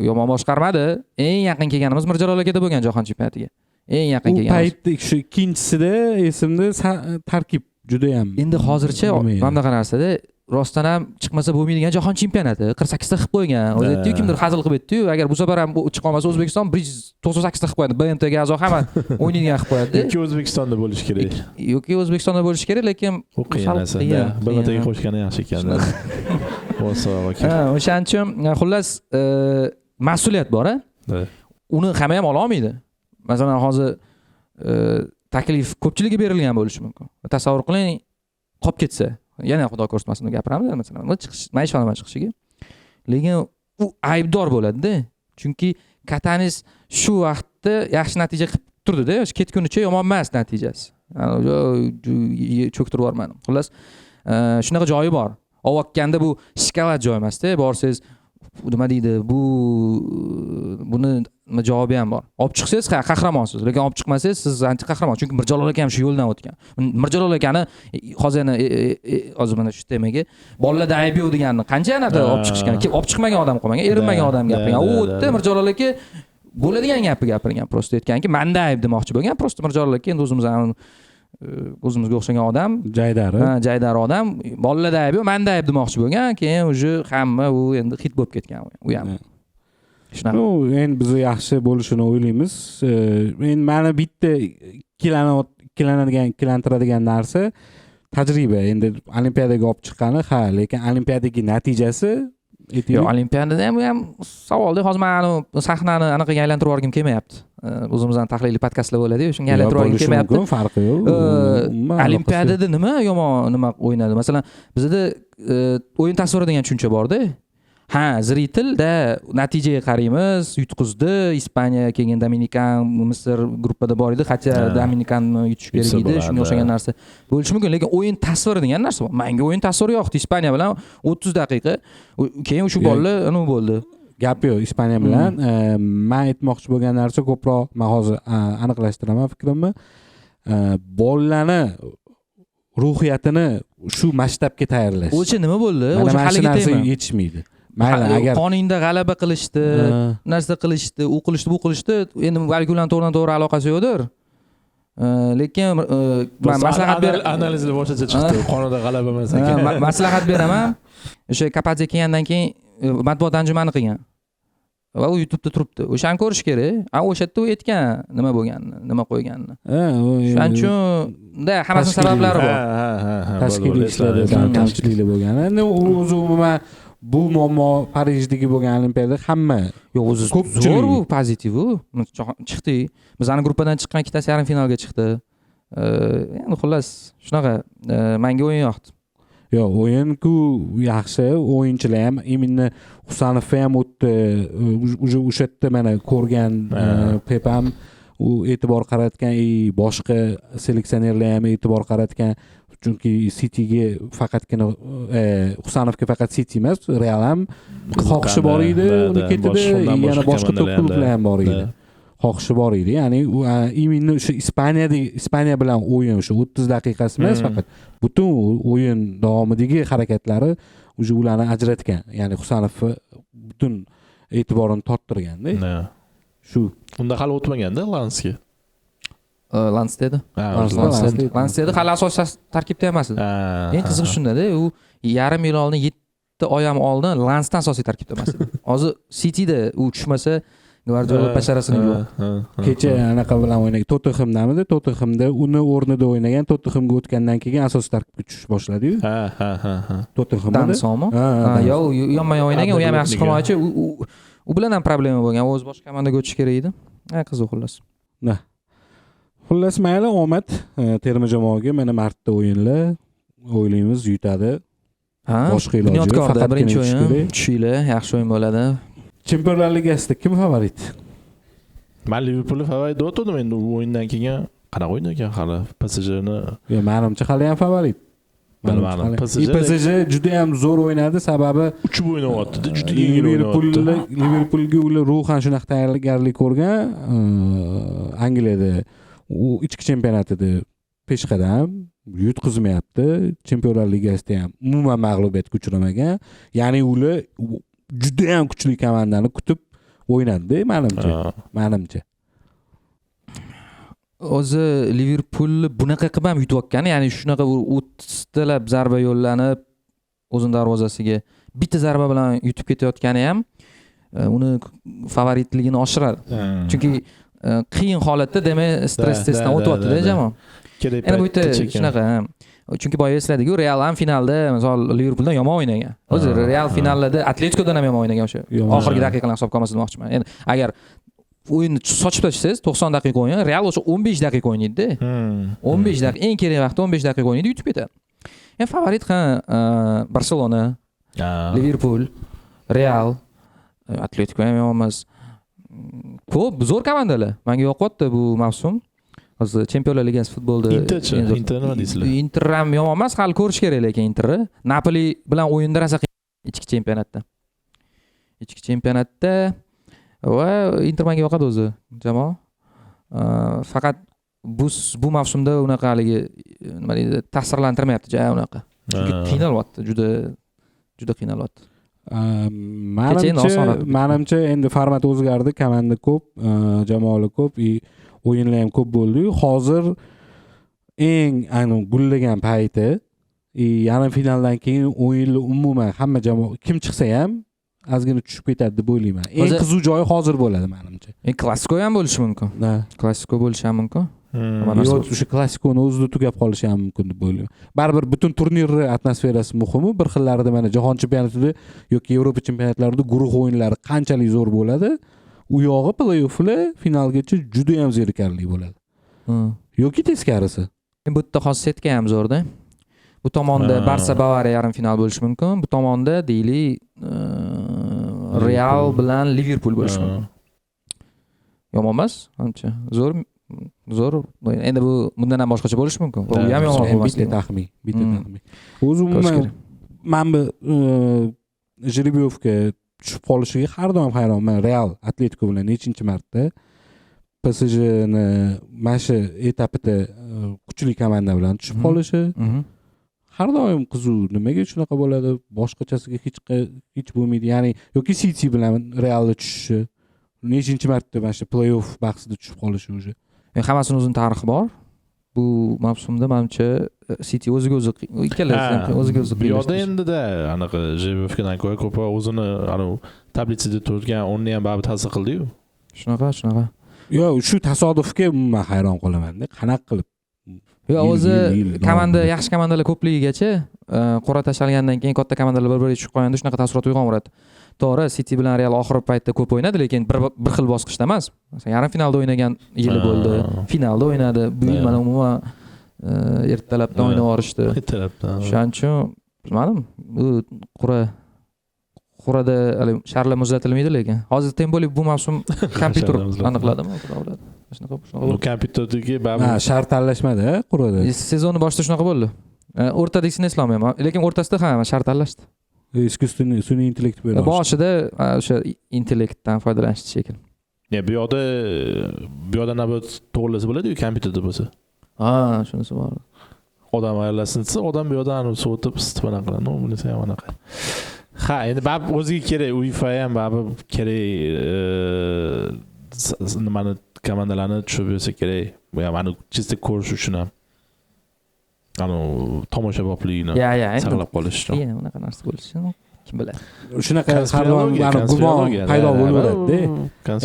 A: Yomon boshqarmadi. Eng yaqin kelganimiz Mirjalol akada bo'lgan jahon chempionatiga. Eng yaqin kelganimiz.
C: U paytda shu ikkinchisida esimda tarkib juda ham.
A: Endi hozircha mana bunaqa narsada rostdan ham chiqmasa bo'lmaydigan jahon chempionati 48 ta qilib qo'ygan. O'zi aytdi-yu, kimdir hazil qilib aytdi-yu, agar bu safar ham chiqa olmasa O'zbekiston 198 ta qilib qo'yadi. BMTga a'zo hamma o'ynaydigan qilib qo'yadi.
B: Yoki O'zbekistonda bo'lish kerak.
A: Yoki O'zbekistonda bo'lish kerak, lekin
B: qiyin narsa. BMTga qo'shgani yaxshi ekan.
A: O'shaning uchun xullas mas'uliyat bor-a? Uni hamma ham ola olmaydi. Masalan, hozir taklif ko'pchilikka berilgan bo'lishi mumkin. Tasavvur qiling, qolib ketsa, yana xudo ko'rsatmasin gapiramiz, masalan, chiqish, men ishonaman chiqishiga. Lekin u aybdor bo'ladi-da. Chunki Katanis shu vaqtda yaxshi natija qilib turdi-da, ketgunicha yomon emas natijasi. Cho'ktirib yubormadim. Xullas, shunaqa joyi bor. Ovokkanda bu shikolat joy emas-da, borsangiz nima deydi, buni javobi ham bor. Olib chiqsangiz qahramonsiz, lekin olib chiqmasangiz siz anti qahramon. Chunki Mirjalol aka ham shu yo'ldan o'tgan. Mirjalol akani hozir mana shu temaga bolalarda ayb yo'q deganni qancha anaqa olib chiqishgan, olib chiqmagan odam qolmagan, erinmagan odam gapirgan. U o'tdi Mirjalol aka bo'ladigan gapni gapirgan, prosta aytganki, menda ayb demoqchi bo'lgan. Prosta Mirjalol aka endi o'zimizga o'xshagan odam, jaydar odam, bolalarda ayb yo'q, menda ayb demoqchi bo'lgan. Keyin uje hamma u endi hit bo'lib ketgan u ham.
C: Shunaqa. Endi biz yaxshi bo'lishini o'ylaymiz. Endi meni bitta ikkilantiradigan narsa tajriba. Endi olimpiadaga olib chiqqani, lekin olimpiadadagi natijasi
A: yo'q, olimpiadada ham savolda hozir men sahnani anaqaga aylantirib yuborgim kelmayapti. O'zimizdan tahliliy podkastlar bo'ladi-yu, shunga aylantirib yuborgim kelmayapti.
C: Farqi yo'q.
A: Olimpiadada nima o'ynadi? Masalan, bizda o'yin tasviri degan tushuncha bor-da. Zritilda natijaga qaraymiz, yutqizdi, Ispaniya kelgan Dominikan, Misr gruppada bor edi, qancha Dominikanni yutish kerak edi, shunga o'xshagan narsa bo'lishi mumkin, lekin o'yin tasviri degan narsa bor. Menga o'yin tasviri yo'qdi. Ispaniya bilan 30 daqiqa, keyin shu gollar nima bo'ldi?
C: Gap yo'q, Ispaniya bilan. Men aytmoqchi bo'lgan narsa ko'proq, men hozir aniqlashtiraman fikrimni. Bolalarni ruhiyatini shu masshtabga tayyorlash.
A: O'sha nima bo'ldi? O'sha haliga
C: narsa yetishmaydi.
A: Agar qonunda g'alaba qilishdi, narsa qilishdi, u qilishdi, bu qilishdi, endi balki ularning to'g'ridan to'g'ri aloqasi yo'qdir. Lekin man maslahat
B: analizlar boshqacha chiqdi. Qonunda g'alaba emas ekan.
A: maslahat beraman. O'sha Kapadze kelgandan keyin matbuot anjumani qilgan. Va u YouTube'da turibdi. O'shani ko'rish kerak. O'sha yerda u aytgan nima bo'lganini, nima qo'yganini. Shuning uchun unda hammasining sabablari bor.
C: Tashkiliy ishlarda kamchiliklar bo'lgan. Endi o'zi umuman bu muammo Parijdagi bo'lgan Olimpiada hamma
A: o'zi zo'r bu pozitiv u. Chiqdi. Bizning gruppadan chiqqan ikkitasi yarim finalga chiqdi. Endi xullas shunaqa menga o'yin yoqdi.
C: Yo'q, o'yin-ku yaxshi, o'yinchilar ham именно Husanov ham o'tdi. O'sha yerda mana ko'rgan Pep ham u e'tibor qaratgan, boshqa seleksionerlar ham e'tibor qaratgan. Chunki Cityga faqatgina Husanovga faqat City emas, Real ham xohishi bor edi, uni ketdi, yana boshqa klublar ham bor edi. Xohishi bor edi. Ya'ni именно o'sha Ispaniya bilan o'yin o'sha 30 daqiqasi emas, faqat butun o'yin davomidagi harakatlari o'sha ularni ajratgan. Ya'ni Husanov butun e'tiborini torttirganda. Shu.
B: Unda hali o'tmaganda Lansga.
A: Lans dedi. Lans dedi, hali asosiy tarkibda emas edi. Eng qizig'i shunda-da, u yarim yil oldin 7 oy ham oldin Lansdan asosiy tarkibda emas edi. Hozir Cityda u tushmasa Guardiola basharasini yo'q.
C: Kecha anaqa bilan o'ynagan Tottenhamdamidi? Tottenhamda uni o'rnida o'ynagan, Tottenhamga o'tgandan keyin asosiy tarkibga tushish boshladi-yu.
B: Ha.
C: Tottenhamda.
A: Dansomi? Yo'q, yonma-yon o'ynagan, u ham yaxshi himoyachi. U bilan ham problema bo'lgan. O'zi boshqa komandaga o'tish kerak edi. Qiziq xullas.
C: Xullas mayli, omad terma jamoaga mana martda o'yinlar o'ylaymiz yutadi. Boshqa iloji yo'q.
A: Bunyodkorda birinchi o'yin tushinglar, yaxshi o'yin bo'ladi.
C: Chempionlar Ligasida kim favorit?
B: Men Liverpool favorit deb endi u o'yindan keyin qanaqa o'yin ekan hali PSJni.
C: Menimcha hali ham favorit. PSG juda ham zo'r o'ynadi, sababi
B: uchib o'ynayapti, juda yengil o'ynayapti.
C: Liverpoolga ular ruhan shunaqa tayyorgarlik ko'rgan. Angliyada u ichki chempionatida peshqadam yutqizmayapti. Chempionlar Ligasida ham umuman mag'lubiyatga uchramagan. Ya'ni ular juda ham kuchli komandani kutib o'ynadi, menimcha.
A: O'zi Liverpool bunaqa qilib ham yutayotgan, ya'ni shunaqa 30 talab zarba yo'llanib o'zining darvozasiga bitta zarba bilan yutib ketayotgani ham uni favoritligini oshiradi. Chunki qiyin holatda demak stress testdan o'tyapti-da jamoa. Endi bu yerda shunaqa. Chunki boya esladik-ku, Real ham finalda, misol Liverpooldan yomon o'ynagan. O'zi Real finallarda Atleticodan ham yomon o'ynagan o'sha. Oxirgi daqiqalarni hisobga olmasa demoqchiman. Endi agar o'yinni sochib tashlangiz 90 daqiqa o'yin, Real o'sha 15 daqiqa o'ynaydi-da. 15 daqiqa, eng kerak vaqtda 15 daqiqa o'ynaydi, yutib ketadi. Endi favorit Barcelona, Liverpool, Real, Atletico ham emas. Ko'p zo'r komandalar. Menga yoqyapti bu mavsum. Hozir Chempionlar Ligasi futbolda
B: Inter nima deysizlar?
A: Inter ham yomon emas, hali ko'rish kerak lekin Interni. Napoli bilan o'yinda rosa ichki chempionatda. Ichki chempionatda va Inter menga yoqadi o'zi jamoa. Faqat bu mavsumda unaqa haligi nima deydi, ta'sirlantirmayapti unaqa. Chunki qiynalyapti, juda qiynalyapti.
C: Menimcha endi format o'zgardi, komanda ko'p, jamoalar ko'p, o'yinlar ham ko'p bo'ldi. Hozir eng gullagan payti, yarim finaldan keyin o'yinlar umuman hamma jamoa kim chiqsa ham ozgina tushib ketadi deb o'ylayman. Eng qiziq joyi hozir bo'ladi menimcha. Klassiko
A: ham bo'lishi mumkin. Klassiko bo'lishi ham mumkin.
C: O'sha klassikoni o'zida tugab qolishi ham mumkin deb o'ylayman. Baribir butun turnirni atmosferasi muhimi. Bir xillarida mana jahon chempionatida yoki Yevropa chempionatlarida guruh o'yinlari qanchalik zo'r bo'ladi, u yog'i play-offlar finalgacha juda ham zerikarli bo'ladi. Yoki teskarisi.
A: Bu yerda xosiyatga ham zo'rda. Bu tomonda Barsa Bavariya yarim final bo'lishi mumkin. Bu tomonda deylik Real bilan Liverpool bo'lishi mumkin. Yomon emas, ancha zo'r. Endi bu bundan ham boshqacha bo'lishi mumkin. U ham yomon emas.
C: Bitta taxmin. O'zi umuman men bu Jeribiyevga tushib qolishiga har doim hayronman. Real Atletico bilan nechinchi marta PSJni mana shu etapida kuchli komanda bilan tushib qolishi har doim qiziq. Nimaga shunaqa bo'ladi? Boshqachasiga hech bo'lmaydi. Ya'ni yoki City bilan Realga tushishi, nechinchi marta mana shu play-off bahsida tushib qolishi o'zi.
A: Hammasining o'zining tarixi bor. bu mavsumda menimcha City o'ziga o'zi ikkalasi ham o'ziga o'zi
B: bu yoqda endi-da anaqa Jebovkidan ko'ra ko'proq o'zini tablitsada turgan o'rni ham baribir ta'sir qildi-yu.
A: Shunaqa.
C: Yo'q, shu tasodifga umuman hayron qolaman-da. Qanaqa qilib?
A: Yo, o'zi komanda yaxshi komandalar ko'pligigacha qora tashalgandan keyin katta komandalar bir-biriga tushib qolganda shunaqa taassurot uyg'onadi. To'g'ri, City bilan Real oxirgi paytda ko'p o'ynadi, lekin bir xil bosqichda emas. Masalan, yarim finalda o'ynagan yili bo'ldi, finalda o'ynadi. Bu yil mana umuman ertalabdan o'ynab yorishdi.
B: Ertalabdan.
A: Shuning uchun bilmadim, bu qurada sharlar muzlatilmaydi, lekin hozir Temboli bu mavsum kompyuter aniqladimi? Shunaqa.
B: Bu kompyuterdagi baribir
C: shart tanlashmadi, qurada.
A: Sezonni boshida shunaqa bo'ldi. O'rtadagisini eslolmayman, lekin o'rtasida ham shart tanlashdi.
C: Sun'iy intellekt bilan.
A: Boshida o'sha intellektdan foydalanishdi shekilli.
B: bu yoqda navbat to'g'rilasa bo'ladi-ku kompyuterda bo'lsa.
A: Ha, shunisi bor.
B: Odam ayarlasin desa, odam bu yoqdan sovutib isitib qiladi. Bunisi ham anaqa. Ha, endi baribir o'ziga kerak, UEFA ham baribir kerak nimani komandalarni tushib bersa kerak. Bu ham chista ko'rish uchun ham. Tomoshobobligini saqlab qolish uchun.
A: Unaqa narsa bo'lishi kim biladi.
C: Shunaqa gumon paydo bo'laveradi-da.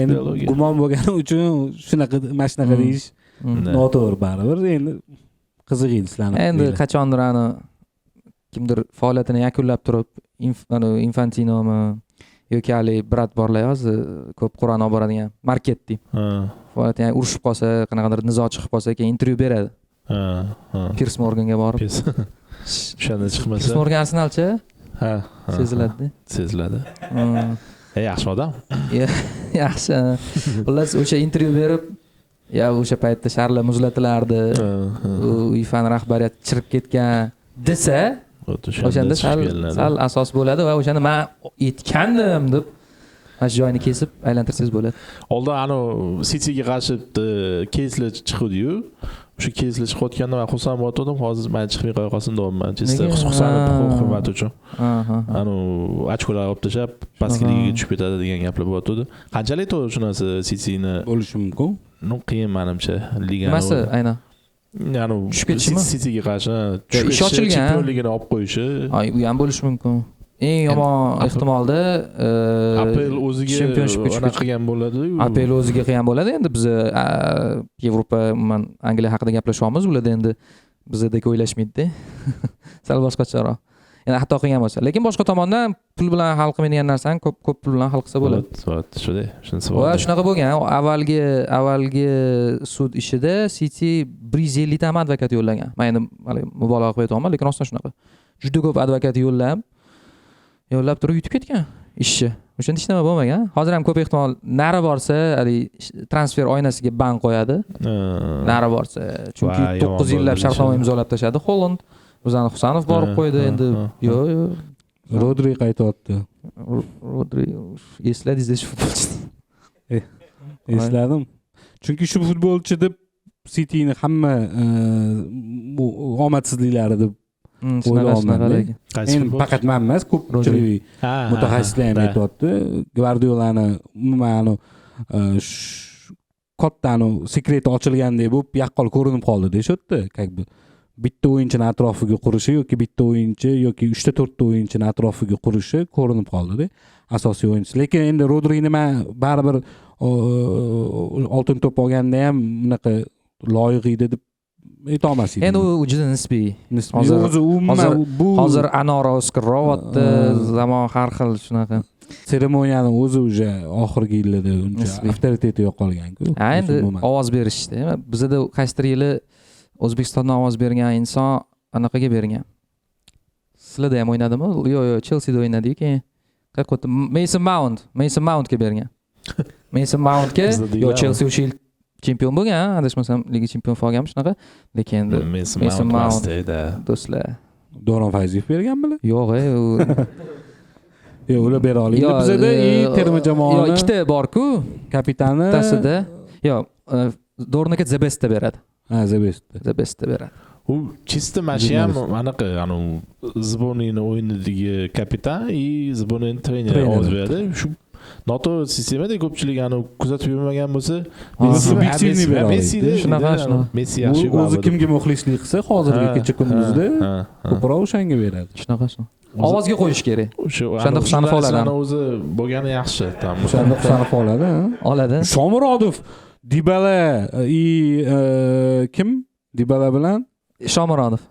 C: Endi gumon bo'lgani uchun shunaqa mashinaqa deyish noto'g'ri baribir. Endi qiziq edi sizlarni.
A: Endi qachondir kimdir faoliyatini yakunlab turib, Infantinomi yoki hali brat borlar hozir ko'p Qur'on olib boradigan Marketti. Faoliyatini urushib qolsa, qanaqadir nizo chiqib qolsa, keyin intervyu beradi. Piers Morganga borib.
B: O'shanda chiqmasa.
A: Piers Morgan Arsenalchi?
B: Ha.
A: Seziladi.
B: Yaxshi odam.
A: Yaxshi. Xullas o'sha intervyu berib, o'sha paytda sharlar muzlatilardi. UEFAning rahbariyati chirib ketgan desa, o'shanda sal asos bo'ladi va o'shanda men aytgandim deb mana shu joyini kesib aylantirsangiz bo'ladi.
B: Oldin Cityga qarshi keyslar chiqdi-yu. O'sha keyslar chiqayotganda men xursand bo'ldim. Hozir men chiqmay qo'ya qolsin deyapman. Chista xursand hurmat uchun. Ochkolar olib tashlab pastga ligaga tushib ketadi degan gaplar bo'lyapti. Qanchalik to'g'ri shu narsa Cityni
C: bo'lishi mumkin?
B: Qiyin menimcha ligani.
A: Nimasi aynan? Tushib ketishmi?
B: Cityga qarshi
A: ish ochilgan.
B: Chempionligini olib qo'yishi.
A: U ham bo'lishi mumkin. Eng yomon ehtimolda
B: APL o'ziga anaqa qilgan bo'ladi.
A: APL o'ziga qilgan bo'ladi. Endi biz Yevropa, umuman Angliya haqida gaplashyapmiz, ularda endi bizdek o'ylashmaydi-da. Sal boshqacharoq. Ya'ni hatto qilgan bo'lsa, lekin boshqa tomondan pul bilan hal qilmaydigan narsani ko'p pul bilan hal qilsa bo'ladi. Shunday. Va shunaqa bo'lgan. Avvalgi sud ishida City 150 ta advokat yo'llagan. Men endi mubolag'a qilyapman, lekin rostdan shunaqa. Juda ko'p advokat yo'llab turib yutib ketgan ishchi. O'shanda hech nima bo'lmagan. Hozir ham ko'p ehtimol nari borsa, transfer oynasiga ban qo'yadi. Nari borsa, chunki 9 yillab shartnoma imzolab tashadi. Holland, O'zani Husanov borib qo'ydi endi. Yo'q.
C: Rodri qaytyapti.
A: Rodri esladingiz shu futbolchini.
C: Esladim. Chunki shu futbolchi deb Cityni hamma omadsizliklari deb o'ylayman. Endi faqat men emas, ko'pchilik mutaxassislar ham aytyapti. Guardiolani umuman katta sekreti ochilgandek bo'lib yaqqol ko'rinib qoldi deyshotdi. Bitta o'yinchini atrofiga qurishi yoki bitta o'yinchi yoki 3 ta 4 ta o'yinchini atrofiga qurishi ko'rinib qoldi-da. Asosiy o'yinchi. Lekin endi Rodrini men baribir oltin to'p olganda ham bunaqa loyiq edi deb ayta olmas edim.
A: Endi u juda nisbiy.
C: Hozir
A: Anora Oskarrovatdi, zamon har xil shunaqa.
C: Seremoniyani o'zi уже oxirgi yillarda uncha avtoriteti yo'qolgan-ku.
A: Endi ovoz berishdi. Bizda qaysidir yili O'zbekistondan ovoz bergan inson anaqaga bergan. Sizlarda ham o'ynadimi? Yo'q, Chelsea da o'ynadi keyin. Qayerda? Mason Mountga bergan. Mason Mountga Chelsea o'sha yil chempion bo'lgan, adashmasam liga chempion bo'lgan shunaqa. Lekin endi Mason Mount do'stlar.
C: Doron Fayziyev berganmi?
A: Yo'q,
C: Yo'q, ular bera oladi. Bizda terma jamoani
A: ikkita bor-ku,
C: kapitani
A: tasida. Yo'q, Dornaka Zebesta beradi.
C: Ha,
A: Zebesta beradi.
B: U chista mashi ham anaqa, Zbonini o'yinidagi kapitan, Zbonini trener ovoz beradi. Shu noto'g'ri sistemada ko'pchilik kuzatib yurmagan bo'lsa,
C: subyektivniy beradi.
B: Messi
A: Shunaqa.
B: Messi yaxshi
C: O'zi kimga muxlislik qilsa, hozirgi kecha kunduzda ko'proq o'shanga beradi.
A: Shunaqa. Ovozga qo'yish kerak. O'shanda Husanov oladi.
B: O'zi bo'lgani yaxshi.
C: O'shanda Husanov oladi.
A: Oladi.
C: Shomurodov, Dibala kim? Dibala bilan
A: Shomurodov.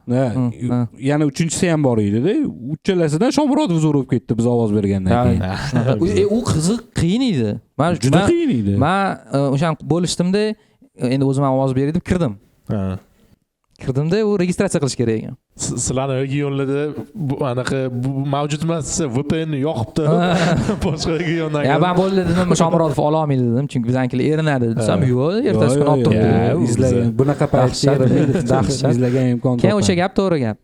C: Yana uchinchisi ham bor edi-da. Uchalasidan Shomurodov zo'r bo'lib ketdi biz ovoz bergandan keyin.
A: U qiziq, qiyin edi. Men
C: juda qiyin edi.
A: Men o'shani bo'lishdimda, endi o'zim ham ovoz berdim, kirdim. Kirdimda u registratsiya qilish kerak ekan.
B: Sizlarning regionlarda anaqa mavjud emas, VPN yoqibdi. Boshqa regiondan.
A: Ya men bo'ldi dedim, Shomurodov ola olmaydi dedim, chunki bizankilar erinadi. Desam, yo'q, ertasi kuni olib turibdi.
C: Izlagan. Bunaqa paytda izlagan imkon yo'q.
A: Keyin o'sha gap to'g'ri gap.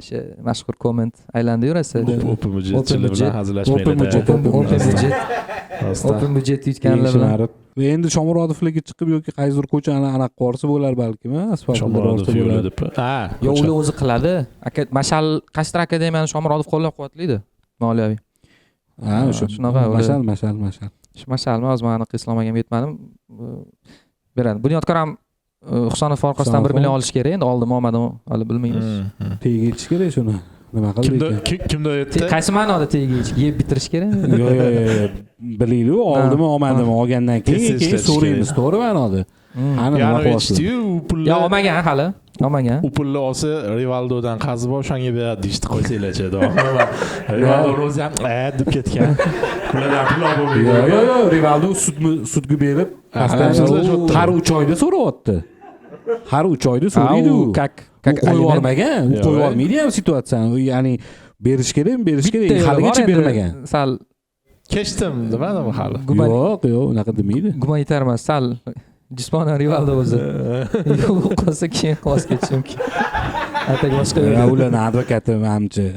A: O'sha mashhur komment aylandi yurasa.
B: Open budjet bilan hazillashmaydi.
A: Open budjet yutganlar bilan.
C: Endi Shomurodovlarga chiqib yoki qaysidir ko'chani anaqa qorsa bo'lar balkim, asfaltda borsa bo'ladi.
A: Yo, ular o'zi qiladi. Mashal Qashqar akademiyani Shomurodov qo'llab-quvvatlaydi, moliyaviy.
C: O'sha
A: shunaqa.
C: Mashal.
A: Mashalmi hozir men aniq eslamaga yetmadim. Beradi. Bunyodkor ham Husanov orqasidan 1 million olish kerak. Endi oldimi, olmadimi, hali bilmaymiz.
C: Tega yetish kerak shuni. Nima qildik?
B: Kimda aytdi?
A: Qaysi ma'noda tega yeb bitirish kerak?
C: Yo'q. Bilaylik, oldimi, olmadimi, olgandan keyin so'raymiz, to'g'ri ma'noda. Ana nima qilyapsiz?
A: Yo, olmagan hali. Olmagan.
B: U pulni olsa Rivaldodan qazib o'shanga beradi deyishdi, qo'ysanglar-chi. Rivaldo o'zi ham deb ketgan. Pullar pul olmaydi.
C: Yo'q, Rivaldo sudga berib, har 3 oyda so'rayapti. Har 3 oyda so'raydi u. Qo'yib olmagan, qo'yib olmaydi ham situatsiyani. Ya'ni berish kerak, haligacha bermagan.
A: Sal
B: kechdim demadimi hali?
C: Yo'q, unaqa demaydi.
A: Gumanitar emas, sal jismonan Rivaldo o'zi. Yo'q, qolsa keyin qo'z ketish mumkin. Ataga boshqa
C: ularning advokati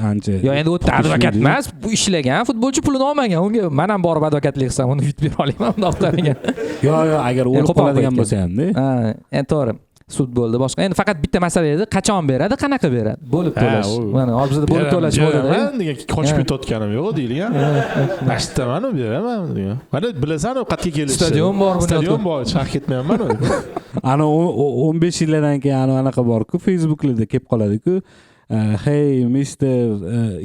C: ancha.
A: Yo, endi u advokat emas, bu ishlagan futbolchi pulini olmagan. Unga men ham borib advokatlik qilsam, uni yutib bera olaman, bundoq qaragan.
C: Yo'q, agar o'lib qoladigan bo'lsa ham-da.
A: Endi to'g'ri. Sud bo'ldi, boshqa. Endi faqat bitta masala edi, qachon beradi, qanaqa beradi? Bo'lib to'lash. Mana hozir bizda bo'lib to'lash bo'ladi.
B: Men degan qochib ketayotganim yo'q deyilgan. Ashtaman beraman degan. Mana bilasan-ku qatga kelish.
A: Stadion bor,
B: stadion bor, chiqib ketmayman.
C: Ana 15 yildan keyin anaqa bor-ku, Facebooklarda kelib qoladi-ku. Hey Mr.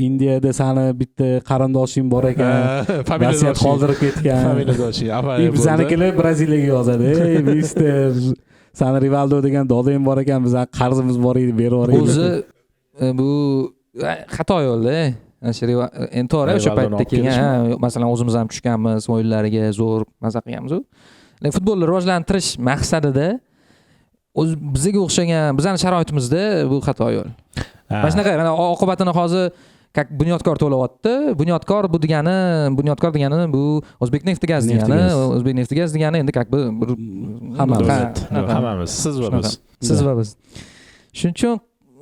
C: Indiyada sani bitta qarindoshing bor ekan. Vasiyat qoldirib ketgan.
B: Familiyadoshing.
C: Bizanikilar Braziliyaga yozadi. Hey Mr. Sani Rivaldo degan dodang bor ekan, bizning qarzimiz bor edi, berib yuboring.
A: O'zi bu xato yo'lda. Endi to'g'ri o'sha paytda kelgan, masalan o'zimiz ham tushganmiz o'yinlariga, zo'r maza qilganmiz. Futbolni rivojlantirish maqsadida o'z bizga o'xshagan, bizning sharoitimizda bu xato yo'l. Mana shunaqa, mana oqibatini hozir Bunyodkor to'layapti. Bunyodkor degani bu O'zbekneftgaz degani, O'zbekneftgaz degani endi bir
B: hammamiz, siz va biz.
A: Siz va biz. Shuning uchun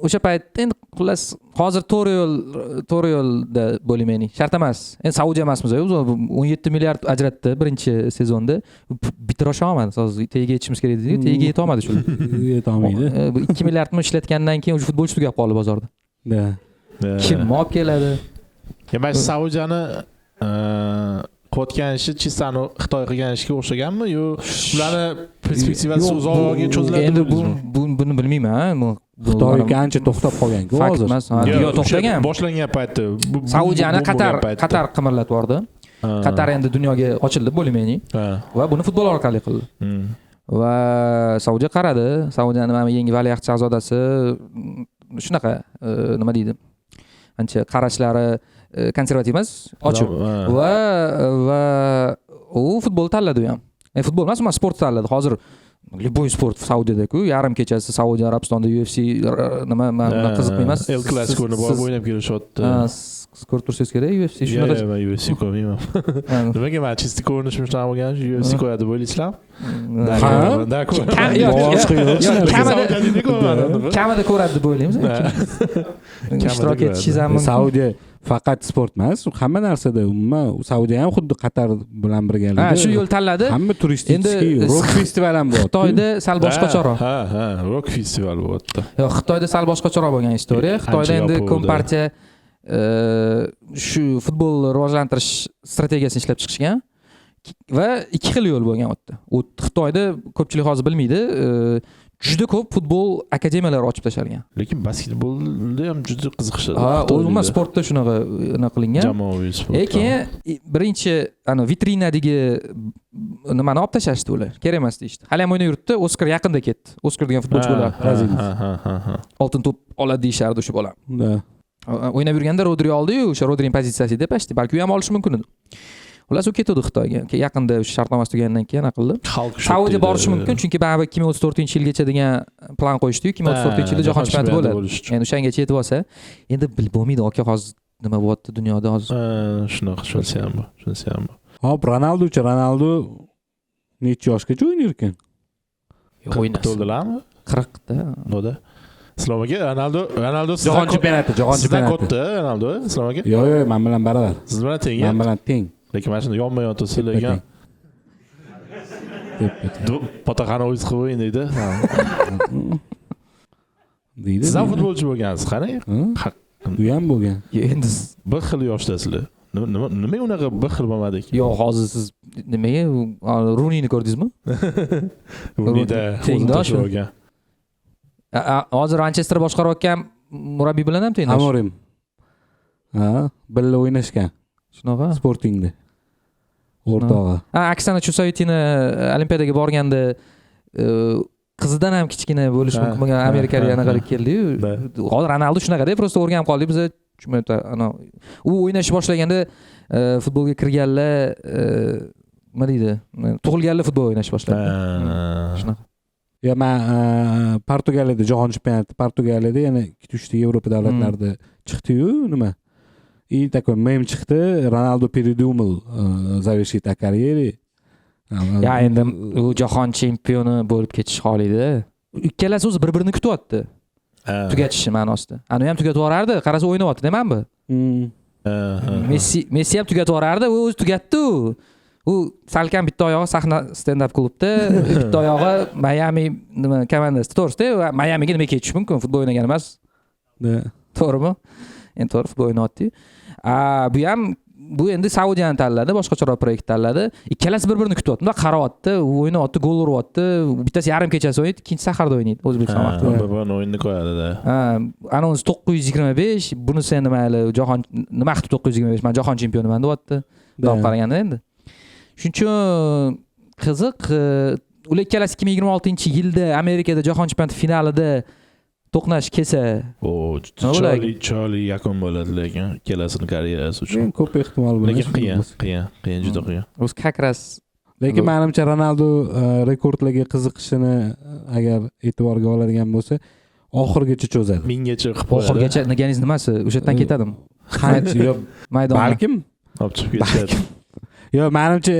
A: o'sha paytda endi xullas hozir to'g'ri yo'lda bo'limeni. Shart emas. Endi Saudiya emasmiz, 17 milliard ajratdi birinchi sezonda. Bitira olmadi. Hozir tegiga yetishimiz kerak edi. Tegiga yeta olmadi shu.
C: Yeta olmaydi.
A: 2 milliardni ishlatgandan keyin o'sha futbolchi tugab qoldi bozorda. Kim olib keladi?
B: Demak, Saudiyani qotgan ishi chistani Xitoy qilgan ishga o'xshaganmi yo ularni perspektivasi uzoqroqga cho'ziladi?
A: Endi buni bilmayman.
C: Xitoyga ancha to'xtab qolgan-ku hozir.
A: Yo, to'xtagan.
B: Boshlangan paytda
A: Saudiyani Qatar qimirlatib yubordi. Qatar endi dunyoga ochildi bo'limeni va buni futbol orqali qildi. Va Saudiya qaradi. Saudiyani mana yangi valiahd shahzodasi shunaqa nima deydi? Ancha qarashlari konservativ emas, ochiq. Va u futbol tanladi ham. Futbol emas, sport tanladi. Hozir любой sport Saudiyada-ku, yarim kechasi Saudiya Arabistonda UFC nima qiziq emas.
B: El Clasico'ni borib o'ynab kelishyapti.
A: Ko'rib tursangiz kerak UFC
B: shunaqa. Men UFC ko'rmayman. Nimaga men chisti ko'rinishim shunaqa bo'lgan, UFC qo'yadi deb o'ylaysizlarmi?
A: Kamida ko'radi deb o'ylaymiz. Ishtirok etishingiz ham mumkin.
C: Saudiya faqat sport emas, hamma narsada umuman Saudiya ham xuddi Qatar bilan birgalikda.
A: Shu yo'l tanladi.
C: Hamma turistik rock festival ham bor.
A: Xitoyda sal boshqacharoq.
B: Ha, rock festival bo'lyapti.
A: Yo'q, Xitoyda sal boshqacharoq bo'lgan istoriya. Xitoyda endi Kompartiya shu futbol rivojlantirish strategiyasini ishlab chiqishgan. va ikki xil yo'l bo'lgan u yerda. U Xitoyda ko'pchilik hozir bilmaydi, juda ko'p futbol akademiyalari ochib tashalgan.
B: Lekin basketbolda ham juda qiziqishadi.
A: Ha, umuman sportda shunaqa qilingan.
B: Jamoaviy sport.
A: Keyin birinchi vitrinadagi nimani olib tashlashdi ular. Kerak emas deyishdi. Hali ham o'ynab yuribdi, Oskar yaqinda ketdi. Oskar degan futbolchi bo'lar, braziliyalik. Oltin to'p oladi deyishardi o'sha bola. O'ynab yurganda Rodri oldi-yu, o'sha Rodrining pozitsiyasida pashti, balki u ham olishi mumkin edi. Xullas u ketdi Xitoyga. Yaqinda o'sha shartnomasi tugagandan keyin aqlli. Saudiya borishi mumkin, chunki baribir 2034-yilgacha degan plan qo'yishdi-yu, 2034-yilda jahon chempionati bo'ladi. Endi o'shangacha yetib olsa, endi bilib bo'lmaydi, aka hozir nima bo'lyapti dunyoda hozir.
B: Shunaqa shunisi ham bor.
C: Hop, Ronaldo necha yoshgacha o'ynar ekan?
A: O'ynasa.
B: To'ldilarmi?
A: 40 da.
B: Noda. Islom aka, Ronaldo
C: Jahon chempionati.
B: Sizdan katta Ronaldo, Islom aka?
C: Yo'q, men bilan baravar.
B: Siz bilan teng.
C: Men bilan teng.
B: Lekin mana shunda yonma-yon tursalar potaqani o'z qilib o'yin deydi. Siz ham futbolchi bo'lgansiz, qani?
C: U ham bo'lgan.
A: Endi
B: bir xil yoshdasizlar. Nima unaqa bir xil bo'lmadi ekan?
A: Yo'q, hozir siz nimaga Runini ko'rdingizmi?
B: Runida
A: tengdosh bo'lgan. Hozir Manchester boshqarayotgan murabbiy bilan ham tengdosh.
C: Amorim. Ha, birga o'ynashgan.
A: Shunaqa.
C: Sportingda. O'rtog'i.
A: Oksana Chusaytina Olimpiadaga borganda qizidan ham kichkina bo'lish mumkin bo'lgan Amerikaga anaqa keldi-yu. Hozir Ronaldo shunaqa-da, просто o'rganib qoldik biz. U o'ynashni boshlaganda futbolga kirganlar nima deydi? Tug'ilganlar futbol o'ynashni boshladi. Shunaqa.
C: Ya men Portugaliyada jahon chempionati, Portugaliyada yana 2-3 ta Yevropa davlatlarida chiqdi-yu, nima? И такой mem chiqdi, Ronaldo передумал завершить карьеру.
A: Ya endi u jahon chempioni bo'lib ketish holida. Ikkalasi o'zi bir-birini kutyapti. Tugatishi ma'nosida. Ani ham tugatib yuborardi, qarasa o'ynayapti, demanmi? Messi ham tugatib yuborardi, u o'zi tugatdi-ku. U salkam bitta oyog'i sahna stand-up klubda, bitta oyog'i Miami nima komandasida, to'g'risi-da, Miamiga nima ketish mumkin, futbol o'ynagan emas. To'g'rimi? Endi to'g'ri futbol o'ynayapti. Bu endi Saudiyani tanladi, boshqacharoq proyekt tanladi. Ikkalasi bir-birini kutyapti. Unda qarayapti, o'ynayapti, gol uryapti. Bittasi yarim kechasi o'ynaydi, ikkinchisi saharda o'ynaydi O'zbekiston vaqtida.
B: Bir-birini o'yinni qo'yadi-da.
A: Anonsi 925, bunisi endi mayli jahon nima qilib 925, men jahon chempioniman deyapti. Deb qaraganda endi. Shuning uchun qiziq, ular ikkalasi 2026-yilda Amerikada jahon chempionati finalida to'qnash kelsa,
B: Choli yakun bo'ladi, lekin ikkalasining karyerasi uchun
C: ko'p ehtimol bilan.
B: Lekin qiyin, juda qiyin.
A: O'zi kakras.
C: Lekin menimcha Ronaldo rekordlarga qiziqishini agar e'tiborga oladigan bo'lsa, oxirgacha cho'zadi.
B: Minggacha qilib qo'yadi.
A: Oxirgacha deganingiz nimasi? O'sha yerdan ketadimi?
C: Qancha? Yo'q,
A: maydonda.
C: Balkim
B: olib chiqib ketadi.
C: Yo'q, menimcha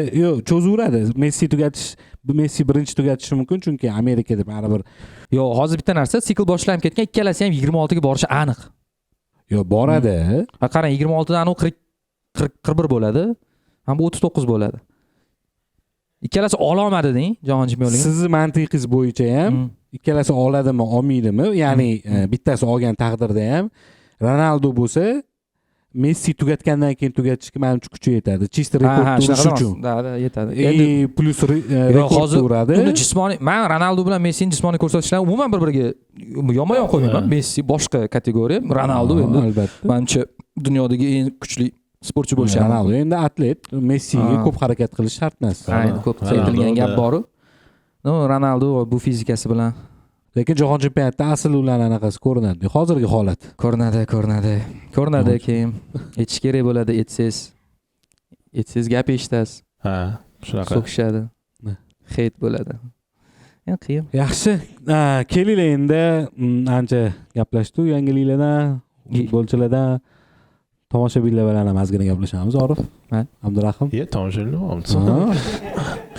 C: cho'zaveradi. Messi birinchi tugatishi mumkin, chunki Amerikada baribir.
A: Yo'q, hozir bitta narsa, sikl boshlanib ketgan, ikkalasi ham 26 ga borishi aniq.
C: Yo'q, boradi.
A: Qarang, 26 dan u 41 bo'ladi. Ham bu 39 bo'ladi. Ikkalasi ololmadi deng, jahon chempionligini.
C: Sizni mantiqingiz bo'yicha ham ikkalasi oladimi, olmaydimi? Ya'ni bittasi olgan taqdirda ham Ronaldo bo'lsa, Messi tugatgandan keyin tugatishga menimcha kuchi yetadi. Chista rekord turish uchun.
A: Da, yetadi.
C: Endi plus rekord turadi.
A: Uni jismoniy, men Ronaldo bilan Messini jismoniy ko'rsatishlarni umuman bir-biriga yonma-yon qo'ymayman. Messi boshqa kategoriya, Ronaldo endi albatta. Menimcha dunyodagi eng kuchli sportchi bo'lishi.
C: Ronaldo endi atlet, Messiga ko'p harakat qilish shart emas.
A: Ayni ko'p aytilgan gap bor-ku. No, Ronaldo bu fizikasi bilan
C: lekin jahon chempionatida asl ularning anaqasi ko'rinadi. Hozirgi holat.
A: Ko'rinadi keyin etish kerak bo'ladi, etsiz gap eshitasiz.
B: Ha, shunaqa.
A: So'kishadi. Hate bo'ladi. Endi qiyin.
C: Yaxshi. Kelinglar endi ancha gaplashdik yangiliklardan, futbolchilardan, tomoshabinlar bilan ham ozgina gaplashamiz. Orif, men Abdurahim.
B: Tomoshabinlar.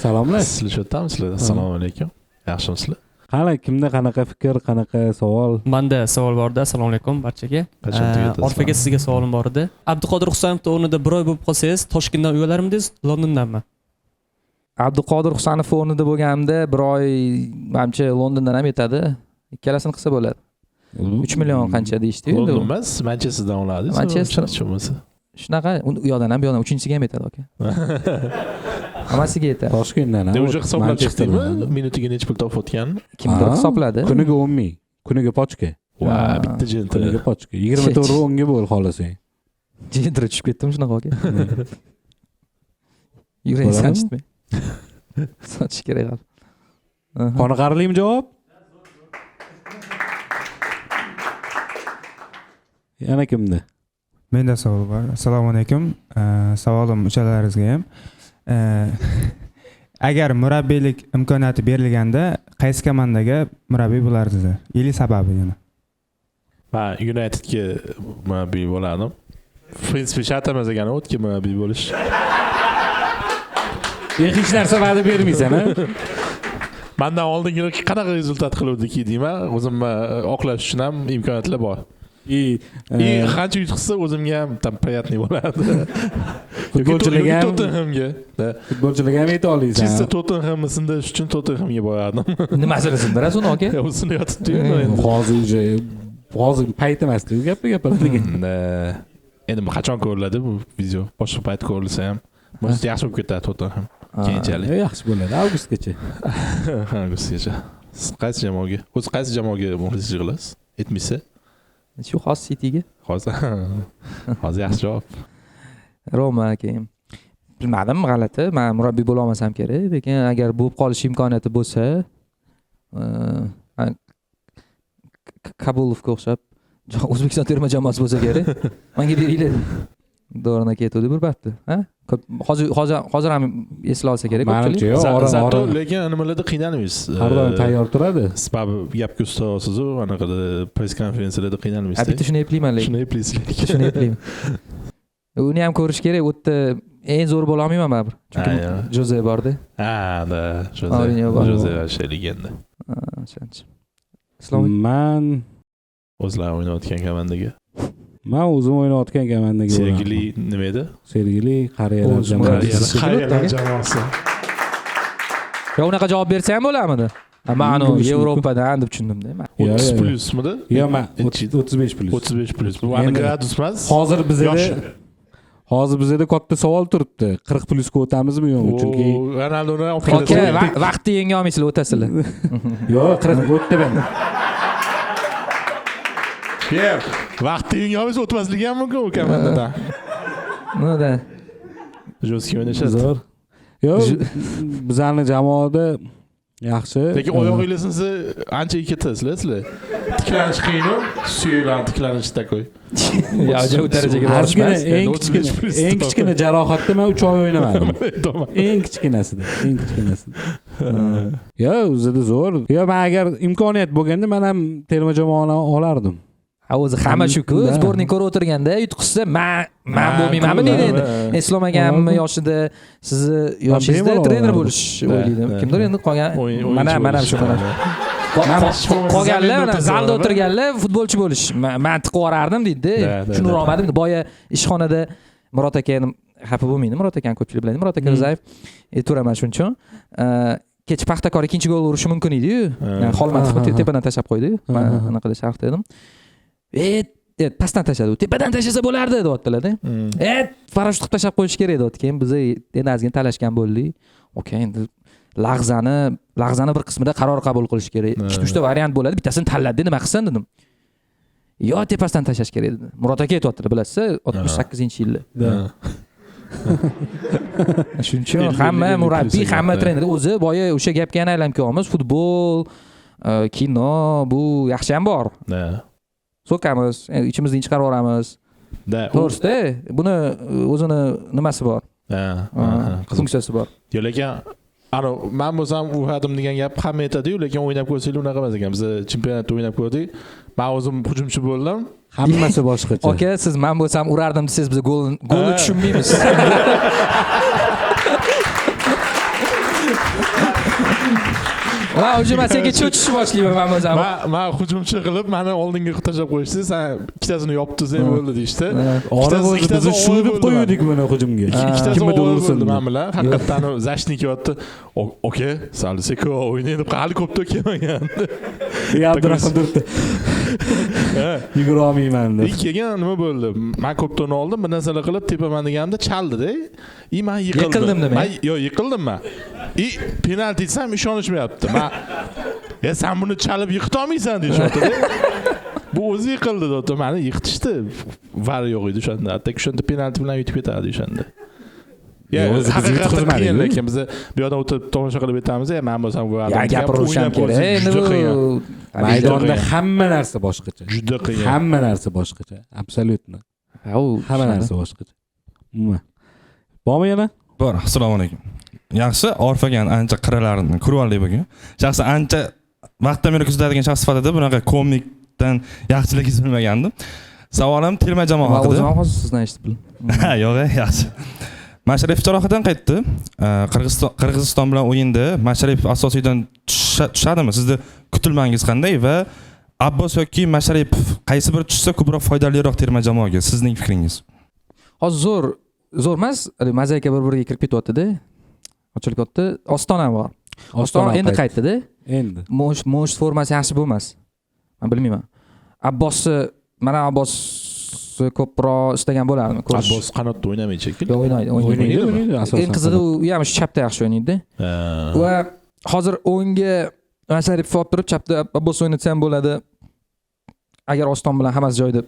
C: Salomlar.
B: Sizlar shodmisizlar? Assalomu alaykum. Yaxshimisizlar?
C: Qani, kimda qanaqa fikr, qanaqa savol?
D: Menda savol bor-da. Assalomu alaykum barchaga. Orif aka, sizga savolim bor edi. Abduqodir Husanovning o'rnida bir oy bo'lib qolsangiz, Toshkentdan uy olarmidingiz, Londondanmi?
A: Abduqodir Husanov o'rnida bo'lganimda bir oy menimcha Londondan ham yetadi. Ikkalasini qilsa bo'ladi. 3 million qancha deyishdi-yu.
B: London emas, Manchesterdan oladingiz.
A: Manchester. Shunaqa, u yoqdan ham bu yoqdan 3-siga ham yetadi aka. hammasiga yetadi.
C: Toshkentdan.
B: O'sha hisoblab chiqdingmi? Minutiga necha pul topayotganini?
A: Kimdir hisobladi.
C: Kuniga 10 ming. Kuniga pochka.
B: Va, bitta jenti.
C: Kuniga pochka. 24 o'nga bo'l xohlasang.
A: Jendira tushib ketdim shunaqa aka. Yurang sanchitmay. Sochish kerak hali.
C: Qoniqarlimi javob? Yana kimda?
E: Menda savol bor. Assalomu alaykum. Savolim uchalaringizga ham. Agar murabbiylik imkoniyati berilganda qaysi komandaga murabbiy bo'lardingiz? Yili sababi yana.
B: Men Unitedga murabbiy bo'lardim. В принципе, shartimiz ekan o'tga murabbiy bo'lish.
C: Hech narsa va'da bermaysan-a?
B: Mendan oldingi qanaqa rezultat qiluvdiki deyman, o'zimni oqlash uchun ham imkoniyatlar bor. И qancha yutqizsa o'zimga ham tam приятный bo'ladi.
C: Futbolchilarga ham
B: Tottenhamga.
C: Futbolchilarga ham ayta olasiz.
B: Chista Tottenhamni sindish uchun Tottenhamga borardim.
A: Nimasini sindirasiz uni aka?
B: O'zini yotibdi endi.
C: Hozir payt emas-ku gapiradigan.
B: Endi qachon ko'riladi bu video? Boshqa payt ko'rilsa ham yaxshi bo'lib ketadi Tottenham. Keyinchalik.
C: Yaxshi bo'ladi, avgustgacha.
B: Avgustgacha. Siz qaysi jamoaga? O'zi qaysi jamoaga muxlislik qilasiz? Aytmaysiz?
A: Shu xos Cityga.
B: Hozir yaxshi javob.
A: Roma keyin. Bilmadim, g'alati. Men murabbiy bo'la olmasam kerak, lekin agar bo'lib qolish imkoniyati bo'lsa, Kabulovga o'xshab O'zbekiston terma jamoasi bo'lsa kerak. Menga beringlar. Dorna ketdi bir bapti. Ha? Hozir ham esla olsa kerak ko'pchilik.
B: Zato lekin nimalarda qiynalmaysiz.
C: Har doim tayyor turadi.
B: Sabab gapga usta-siz, anaqada press konferensiyalarda qiynalmaysiz.
A: Bitta shuni eplayman lekin.
B: Shuni eplaysiz.
A: Shuni eplayman. Uni ham ko'rish kerak. U yerda eng zo'r bo'la olmayman baribir. Chunki Jose borda.
B: Da, Jose o'sha legenda.
A: O'shancha. Islom
C: Men
B: o'zlar o'ynayotgan komandaga.
C: Men o'zim o'ynayotgan komandaga.
B: Sergili nima edi?
C: Sergili qariyalar jamoasi.
B: Qariyalar jamoasi.
A: Yo unaqa javob bersa ham bo'larmidi? Men uni Yevropadan deb tushundimda.
B: 30+midi?
C: Yo'q, men 35+.
B: 35+. Bu aniq gradus emas.
C: Hozir bizda katta savol turibdi. 40+ ga o'tamizmi yo'qmi? Chunki
B: Ronaldoni
A: vaqtni yenga olmaysizlar, o'tasizlar.
C: Yo'q, 40 o'tdi ben.
B: Vaqtni yenga olmasa o'tmasligi ham mumkin u komandadan.
A: Nima?
B: Joski o'ynashadi.
C: Zo'r. Yo'q, bizning jamoada yaxshi.
B: Lekin oyog'ingizni siz ancha ketasizlar sizlar. Tiklanish qiyin-ku, suyaklarni tiklanishi takoy.
A: Yo, u darajaga borishmas.
C: Eng kichkina jarohatda men 3 oy o'ynamadim. Eng kichkinasida. Yo, o'zida zo'r. Yo, men agar imkoniyat bo'lganda men ham terma jamoani olardim.
A: O'zi hamma shu-ku, sportni ko'rib o'tirganda yutqizsa, men bo'lmaymanmi deydi endi. Islom akamni yoshida, sizni yoshingizda trener bo'lish o'ylaydim. Kimdir endi qolgan mana shu qolganlar mana zalda o'tirganlar futbolchi bo'lish. Men tiqib yuborardim deydi. Shuni olmadim. Boya ishxonada Murod akani xafa bo'lmaydi. Murod akani ko'pchilik biladi. Murod aka Rizayev aytiraman shuncha. Kech Paxtakor ikkinchi gol urishi mumkin edi-yu. Xolmatov tepadan tashlab qo'ydi-yu. Men anaqada sharhda edim. Pastdan tashladi. Tepadan tashlasa bo'lardi deyaptilar-da. Parashyut qilib tashlab qo'yish kerak deyapti. Keyin biz endi ozgina talashgan bo'ldik. Okey, endi lag'zani bir qismida qaror qabul qilish kerak. 2-3 ta variant bo'ladi. Bittasini tanladi, nima qilsan dedim. Yo, tepasidan tashlash kerak dedi. Murod aka aytayaptilar, bilasiz, 68-yilda. Shuncha hamma murabbiy, hamma trener o'zi boya o'sha gapga yana aylanib kelamiz. Futbol, kino, bu yaxshi ham bor. So'kamiz, ichimizdan chiqarib yuboramiz. To'g'risi-da, buni o'zini nimasi bor? Funksiyasi bor.
B: Yo'q, lekin men bo'lsam u hadim degan gap hamma aytadi-yu, lekin o'ynab ko'rsanglar unaqa emas ekan. Biz chempionatda o'ynab ko'rdik. Men o'zim hujumchi bo'ldim.
C: Hammasi boshqacha.
A: Aka, siz men bo'lsam urardim desiz, biz golni tushunmaymiz. Va o'sha senga cho'chishni boshlayman men o'zim.
B: Men hujumchi qilib, meni oldinga tashlab qo'yishdi, sen ikkitasini yopdingiz ham bo'ldi deyishdi.
C: Biz shu deb qo'ydik buni hujumga.
B: Kimni ursin men bilan. Haqiqatan Zashnik yotdi. Oke, Salseko o'ynaydi, hali ko'p to'kamagan.
C: Abdurahmon turibdi. Yugura olmayman deb.
B: Keyin nima bo'ldi? Men ko'p to'ni oldim, bir narsalar qilib tepaman deganimda chaldi-da. Men yiqildim. Yo'q, yiqildim men. Penalti etsam ishonishmayapti. Men sen buni chalib yiqita olmaysan deyapti. Bu o'zi yiqildi deb, meni yiqitishdi. Var yo'q edi o'shanda. Hatto o'shanda penalti bilan yutib ketadi o'shanda. Haqiqatdan qiyin, lekin biz bu yerda o'tib tomosha qilib o'tamiz, men bo'lsam bu
A: gapirishim kerak. Endi
C: maydonda hamma narsa boshqacha.
B: Juda qiyin.
C: Hamma narsa boshqacha. Absolyutno. Hamma narsa boshqacha. Umuman. Bormi yana?
F: Bor. Assalomu alaykum. Yaxshi, Orfagan ancha qiralarini ko'rib oldik bugun. Shaxsan ancha vaqtdan beri kuzatadigan shaxs sifatida bunaqa komikdan yaxshilik his qilmagandim. Savolim terma jamoa haqida.
A: O'zim ham hozir sizdan eshitib bildim.
F: Yo'q, yaxshi. Masharipov jarohatdan qaytdi. Qirg'iziston bilan o'yinda Masharipov asosiydan tushadimi? Sizning kutilmangiz qanday va Abbos yoki Masharipov qaysi biri tushsa ko'proq foydaliroq terma jamoaga? Sizning fikringiz?
A: Hozir zo'r emas, Mazayka bir-biriga kirib ketyapti-da. Ochilyapti. Ostona ham bor. Ostona endi qaytdi-da.
C: Endi.
A: Mo'sh formasi yaxshi bo'lmas. Men bilmayman. Mana Abbos ko'proq istagan bo'lardim.
B: Abbos qanotda o'ynamaydi shekilli.
A: O'ynaydi. Eng qizig'i u ham chapda yaxshi o'ynaydi. Va hozir o'yinga Masharipov olib turib chapda Abbos o'ynatsa ham bo'ladi. Agar Oston bilan hammasi joyida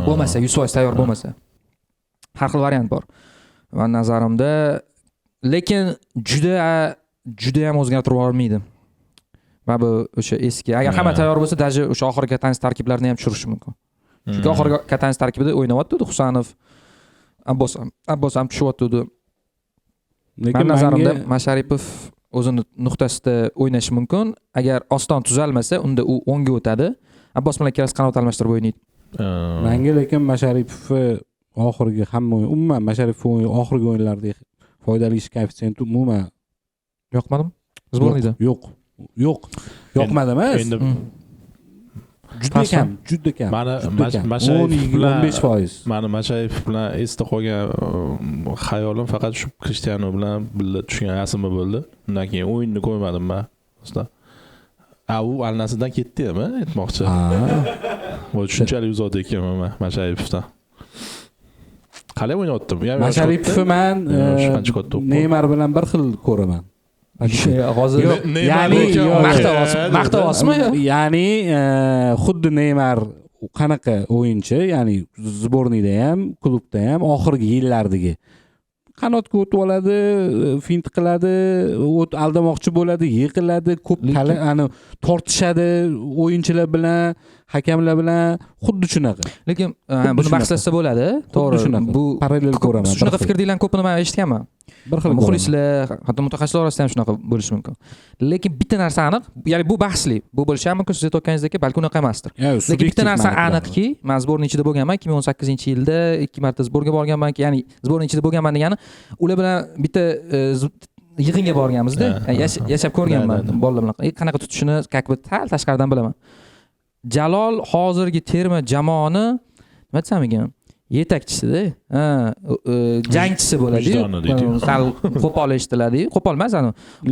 A: bo'lmasa, 100% tayyor bo'lmasa. Har xil variant bor. Va nazarimda lekin juda ham o'zgartirib olmaydi. Va bu o'sha eski. Agar hamma tayyor bo'lsa, даже o'sha oxirgi Katanis tarkiblarini ham tushirish mumkin. Chunki oxirgi Katanis tarkibida o'ynayapti Husanov, Abbos ham tushyapti. Lekin nazarimda Masharipov o'zini nuqtasida o'ynashi mumkin. Agar Oston tuzalmasa, unda u o'ngga o'tadi. Abbos bilan ikkalasi qanot almashtirib o'ynaydi.
C: Menga lekin Masharipov oxirgi hamma umuman Masharipov oxirgi o'yinlarda foydali ish koeffitsiyenti umuman
A: yoqmadimi? Zbornida.
C: Yo'q. Yoqmadi emas. Endi juda kam.
B: Mana Masharipov bilan
C: 15%.
B: Mana Masharipov bilan esda qolgan xayolim faqat shu Cristiano bilan birga tushgan asimi bo'ldi. Undan keyin o'yinni ko'rmadim men. Usta. U alnasidan ketdimi? Aytmoqchi. Bu shunchalik uzoq ekanman men Masharipovdan. Qalay o'ynayaptim?
C: Masharipov men Neymar bilan bir xil ko'raman.
A: Hozir ya'ni maqtavosmi?
C: Ya'ni xuddi Neymar qanaqa o'yinchi, ya'ni zbornida ham, klubda ham oxirgi yillardagi qanotga o'tib oladi, fint qiladi, aldamoqchi bo'ladi, yiqiladi, ko'p tortishadi o'yinchilar bilan, hakamlar bilan, xuddi shunaqa.
A: Lekin buni bahslashsa bo'ladi, to'g'ri. Bu
C: parallel ko'raman.
A: Shunaqa fikrlarni ko'pini men eshitganman. Bir xil muxlislar, hatto mutaxassislar orasida ham shunaqa bo'lishi mumkin. Lekin bitta narsa aniq, ya'ni bu bahsli. Bu bo'lishi ham mumkin, siz aytganingizdek, balki unaqa emasdir. Lekin bitta narsa aniqki, men zborning ichida bo'lganman, 2018-yilda 2 marta zborga borganman, ya'ni zborning ichida bo'lganman degani, ular bilan bitta yig'inga borganmiz-da. Yashab ko'rganman bolalar bilan. Qanaqa tutishini, как бы tashqaridan bilaman. Jalol hozirgi terma jamoani nima desam ekan? Yetakchisi-da. Jangchisi bo'ladi. Sal qo'pol eshitiladi. Qo'pol emas,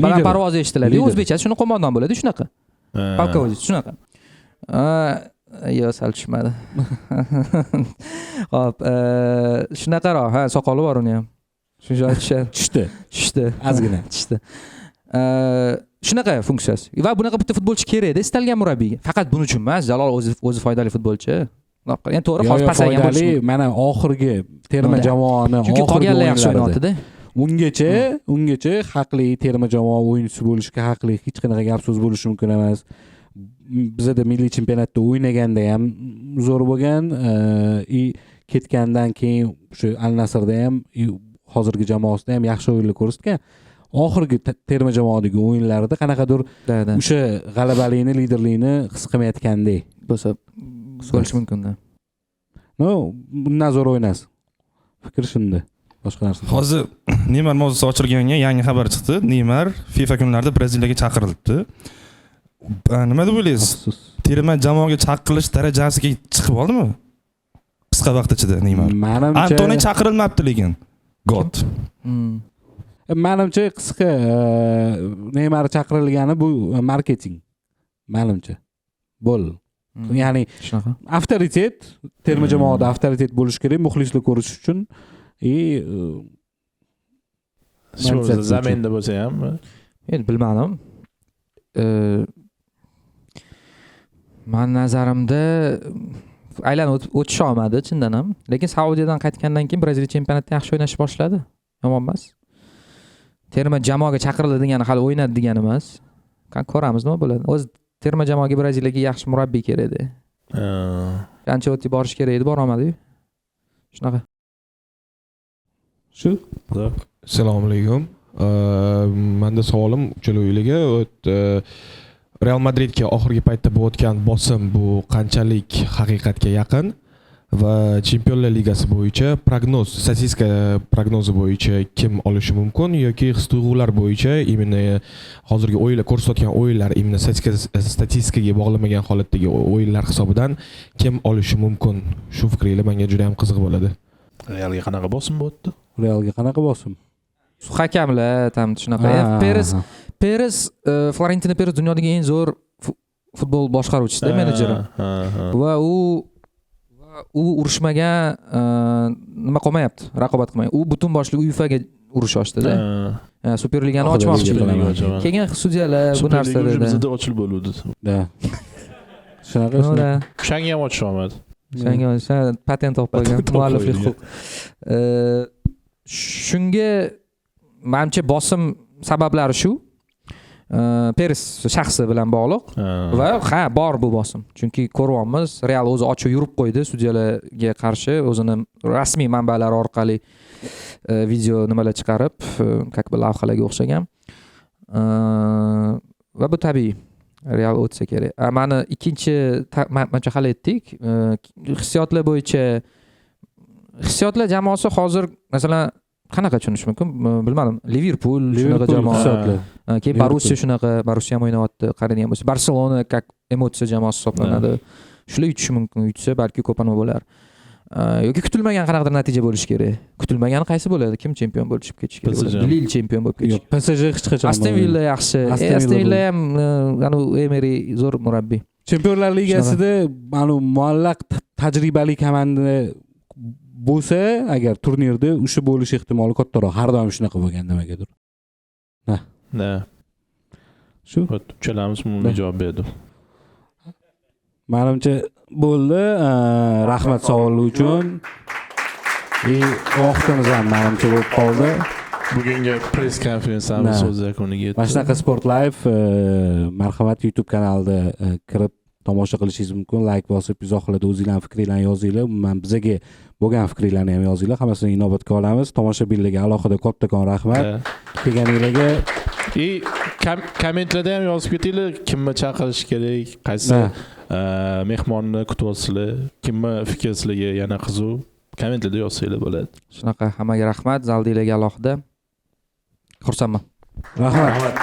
A: baland parvoz eshitiladi. O'zbekcha shuni qo'mondon bo'ladi, shunaqa. Polkovnik shunaqa. Yo, sal tushmadi. Xo'p, shunaqaroq, soqoli bor uni ham. Shuncha tushdi. Ozgina tushdi. Shunaqa funksiyasi. Va bunaqa bitta futbolchi kerak-da, istalgan murabbiyga. Faqat buning uchun emas, Jalol o'zi foydali futbolchi. Endi to'g'ri, hozir pasaygan bo'lishi. Mana
C: oxirgi terma jamoani
A: chunki qolganlar yaxshi o'ynayapti-da.
C: Ungacha haqli terma jamoa o'yinchisi bo'lishga haqli, hech qanaqa gap so'z bo'lishi mumkin emas. Bizda milliy chempionatda o'ynaganda ham zo'r bo'lgan, ketgandan keyin shu Al-Nasrda ham, hozirgi jamoasida ham yaxshi o'yinlar ko'rsatgan. Oxirgi terma jamoadagi o'yinlarda qanaqadir o'sha g'alabalikni, liderlikni his qilmayotgandek
A: bo'lsa bo'lishi mumkin-da.
C: Bundan zo'r o'ynas. Fikr shunda. Boshqa narsa.
F: Hozir Neymar mavzusi ochilganda yangi xabar chiqdi. Neymar FIFA kunlarida Braziliyaga chaqirilibdi. nima deb o'ylaysiz? Terma jamoaga chaqirilish darajasiga chiqib oldimi? Qisqa vaqt ichida Neymar.
C: Manimcha
F: Antoni chaqirilmabdi lekin. God.
C: Manimcha qisqa Neymar chaqirilgani bu marketing. Manimcha. Bo'l. Ya'ni
A: shunaqa.
C: avtoritet, terma jamoada avtoritet bo'lish kerak, muxlislar ko'rish uchun.
B: Zaminda bo'lsa ham.
A: Endi bilmadim. Men nazarimda aylanib o'tish olmadi chindan ham. Lekin Saudiyadan qaytgandan keyin Braziliya chempionatida yaxshi o'ynashni boshladi. Yomon emas. Terma jamoaga chaqirildi degani hali o'ynadi degani emas. Ko'ramiz nima bo'ladi. O'z terma jamoaga Braziliyaga yaxshi murabbiy kerak edi. Ancelotti borish kerak edi, bora olmadi-yu. Shunaqa.
C: Shu.
G: Assalomu alaykum. Menda savolim uchalovilarga Real Madridga oxirgi paytda bo'layotgan bosim bu qanchalik haqiqatga yaqin va Chempionlar Ligasi bo'yicha prognoz, statistika prognozi bo'yicha kim olishi mumkin yoki his-tuyg'ular bo'yicha imенно hozirgi o'yinlar ko'rsatgan o'yinlar imенно statistikaga bog'lamagan holatdagi o'yinlar hisobidan kim olishi mumkin? Shu fikringlar menga juda ham qiziq bo'ladi.
B: Realga qanaqa bosim bo'pti?
C: Realga qanaqa bosim?
A: Hakamlar tam shunaqa. Perez Florentino Perez dunyodagi eng zo'r futbol boshqaruvchisi, menejeri. Va u urushmagan nima qolmayapti, raqobat qilmayapti. U butun boshli UEFAga urush ochdi-da. Superligani ochmoqchi. Keyin sudyalar bu narsa dedi.
B: Bizda ochilib bo'ldi.
C: Da. Shunaqa.
B: Shanga ham ochish olmadi.
A: Shanga patent olib qo'ygan mualliflik huquq. Shunga menimcha bosim sabablari shu. Perez shaxsi bilan bog'liq va bor bu bosim. Chunki ko'ryapmiz, Real o'zi ochiq yurib qo'ydi sudyalarga qarshi, o'zini rasmiy manbalar orqali video nimalar chiqarib, как бы lavhalarga o'xshagan. Va bu tabiiy. Real o'tsa kerak. Mani ikkinchi mencha hal etdik. Hissiyotlar jamoasi hozir masalan qanaqa tushunish mumkin? Bilmadim. Liverpool shunaqa jamoa. Keyin Borussiya shunaqa, Borussiya ham o'ynayapti, qaraydigan bo'lsa. Barselona как emotsiya jamoasi hisoblanadi. Shular yutishi mumkin, yutsa balki ko'p nima bo'lar. Yoki kutilmagan qanaqadir natija bo'lishi kerak. Kutilmagan qaysi bo'ladi? Kim chempion bo'lib chiqib ketishi kerak? Lille chempion bo'lib ketishi.
C: PSG hech qachon.
A: Aston Villa yaxshi. Aston Villa ham Emery zo'r murabbiy.
C: Chempionlar Ligasida mana muallaq tajribali komanda bo'lsa, agar turnirda o'sha bo'lish ehtimoli kattaroq. Har doim shunaqa bo'lgan nimagadir. Shu.
B: Uchalamiz bunga javob berdi.
C: Menimcha bo'ldi. Rahmat savol uchun. Vaqtimiz ham menimcha bo'lib qoldi.
B: Bugungi press konferensiyamiz so'z yakuniga yetdi.
C: Mana shunaqa Sport Live marhamat YouTube kanalida kirib tomosha qilishingiz mumkin. Like bosib, izohlarda o'zingizlarning fikringizni yozinglar. Umuman bizga bo'lgan fikringizni ham yozinglar. Hammasini inobatga olamiz. Tomoshabinlarga alohida kattakon rahmat. Kelganinglarga
B: kommentlarda ham yozib ketinglar, kimni chaqirish kerak, qaysi mehmonni kutyapsizlar, kimni fikri sizlarga yana qiziq, kommentlarda yozsanglar bo'ladi.
A: Shunaqa, hammaga rahmat, zaldilarga alohida. Xursandman.
C: Rahmat.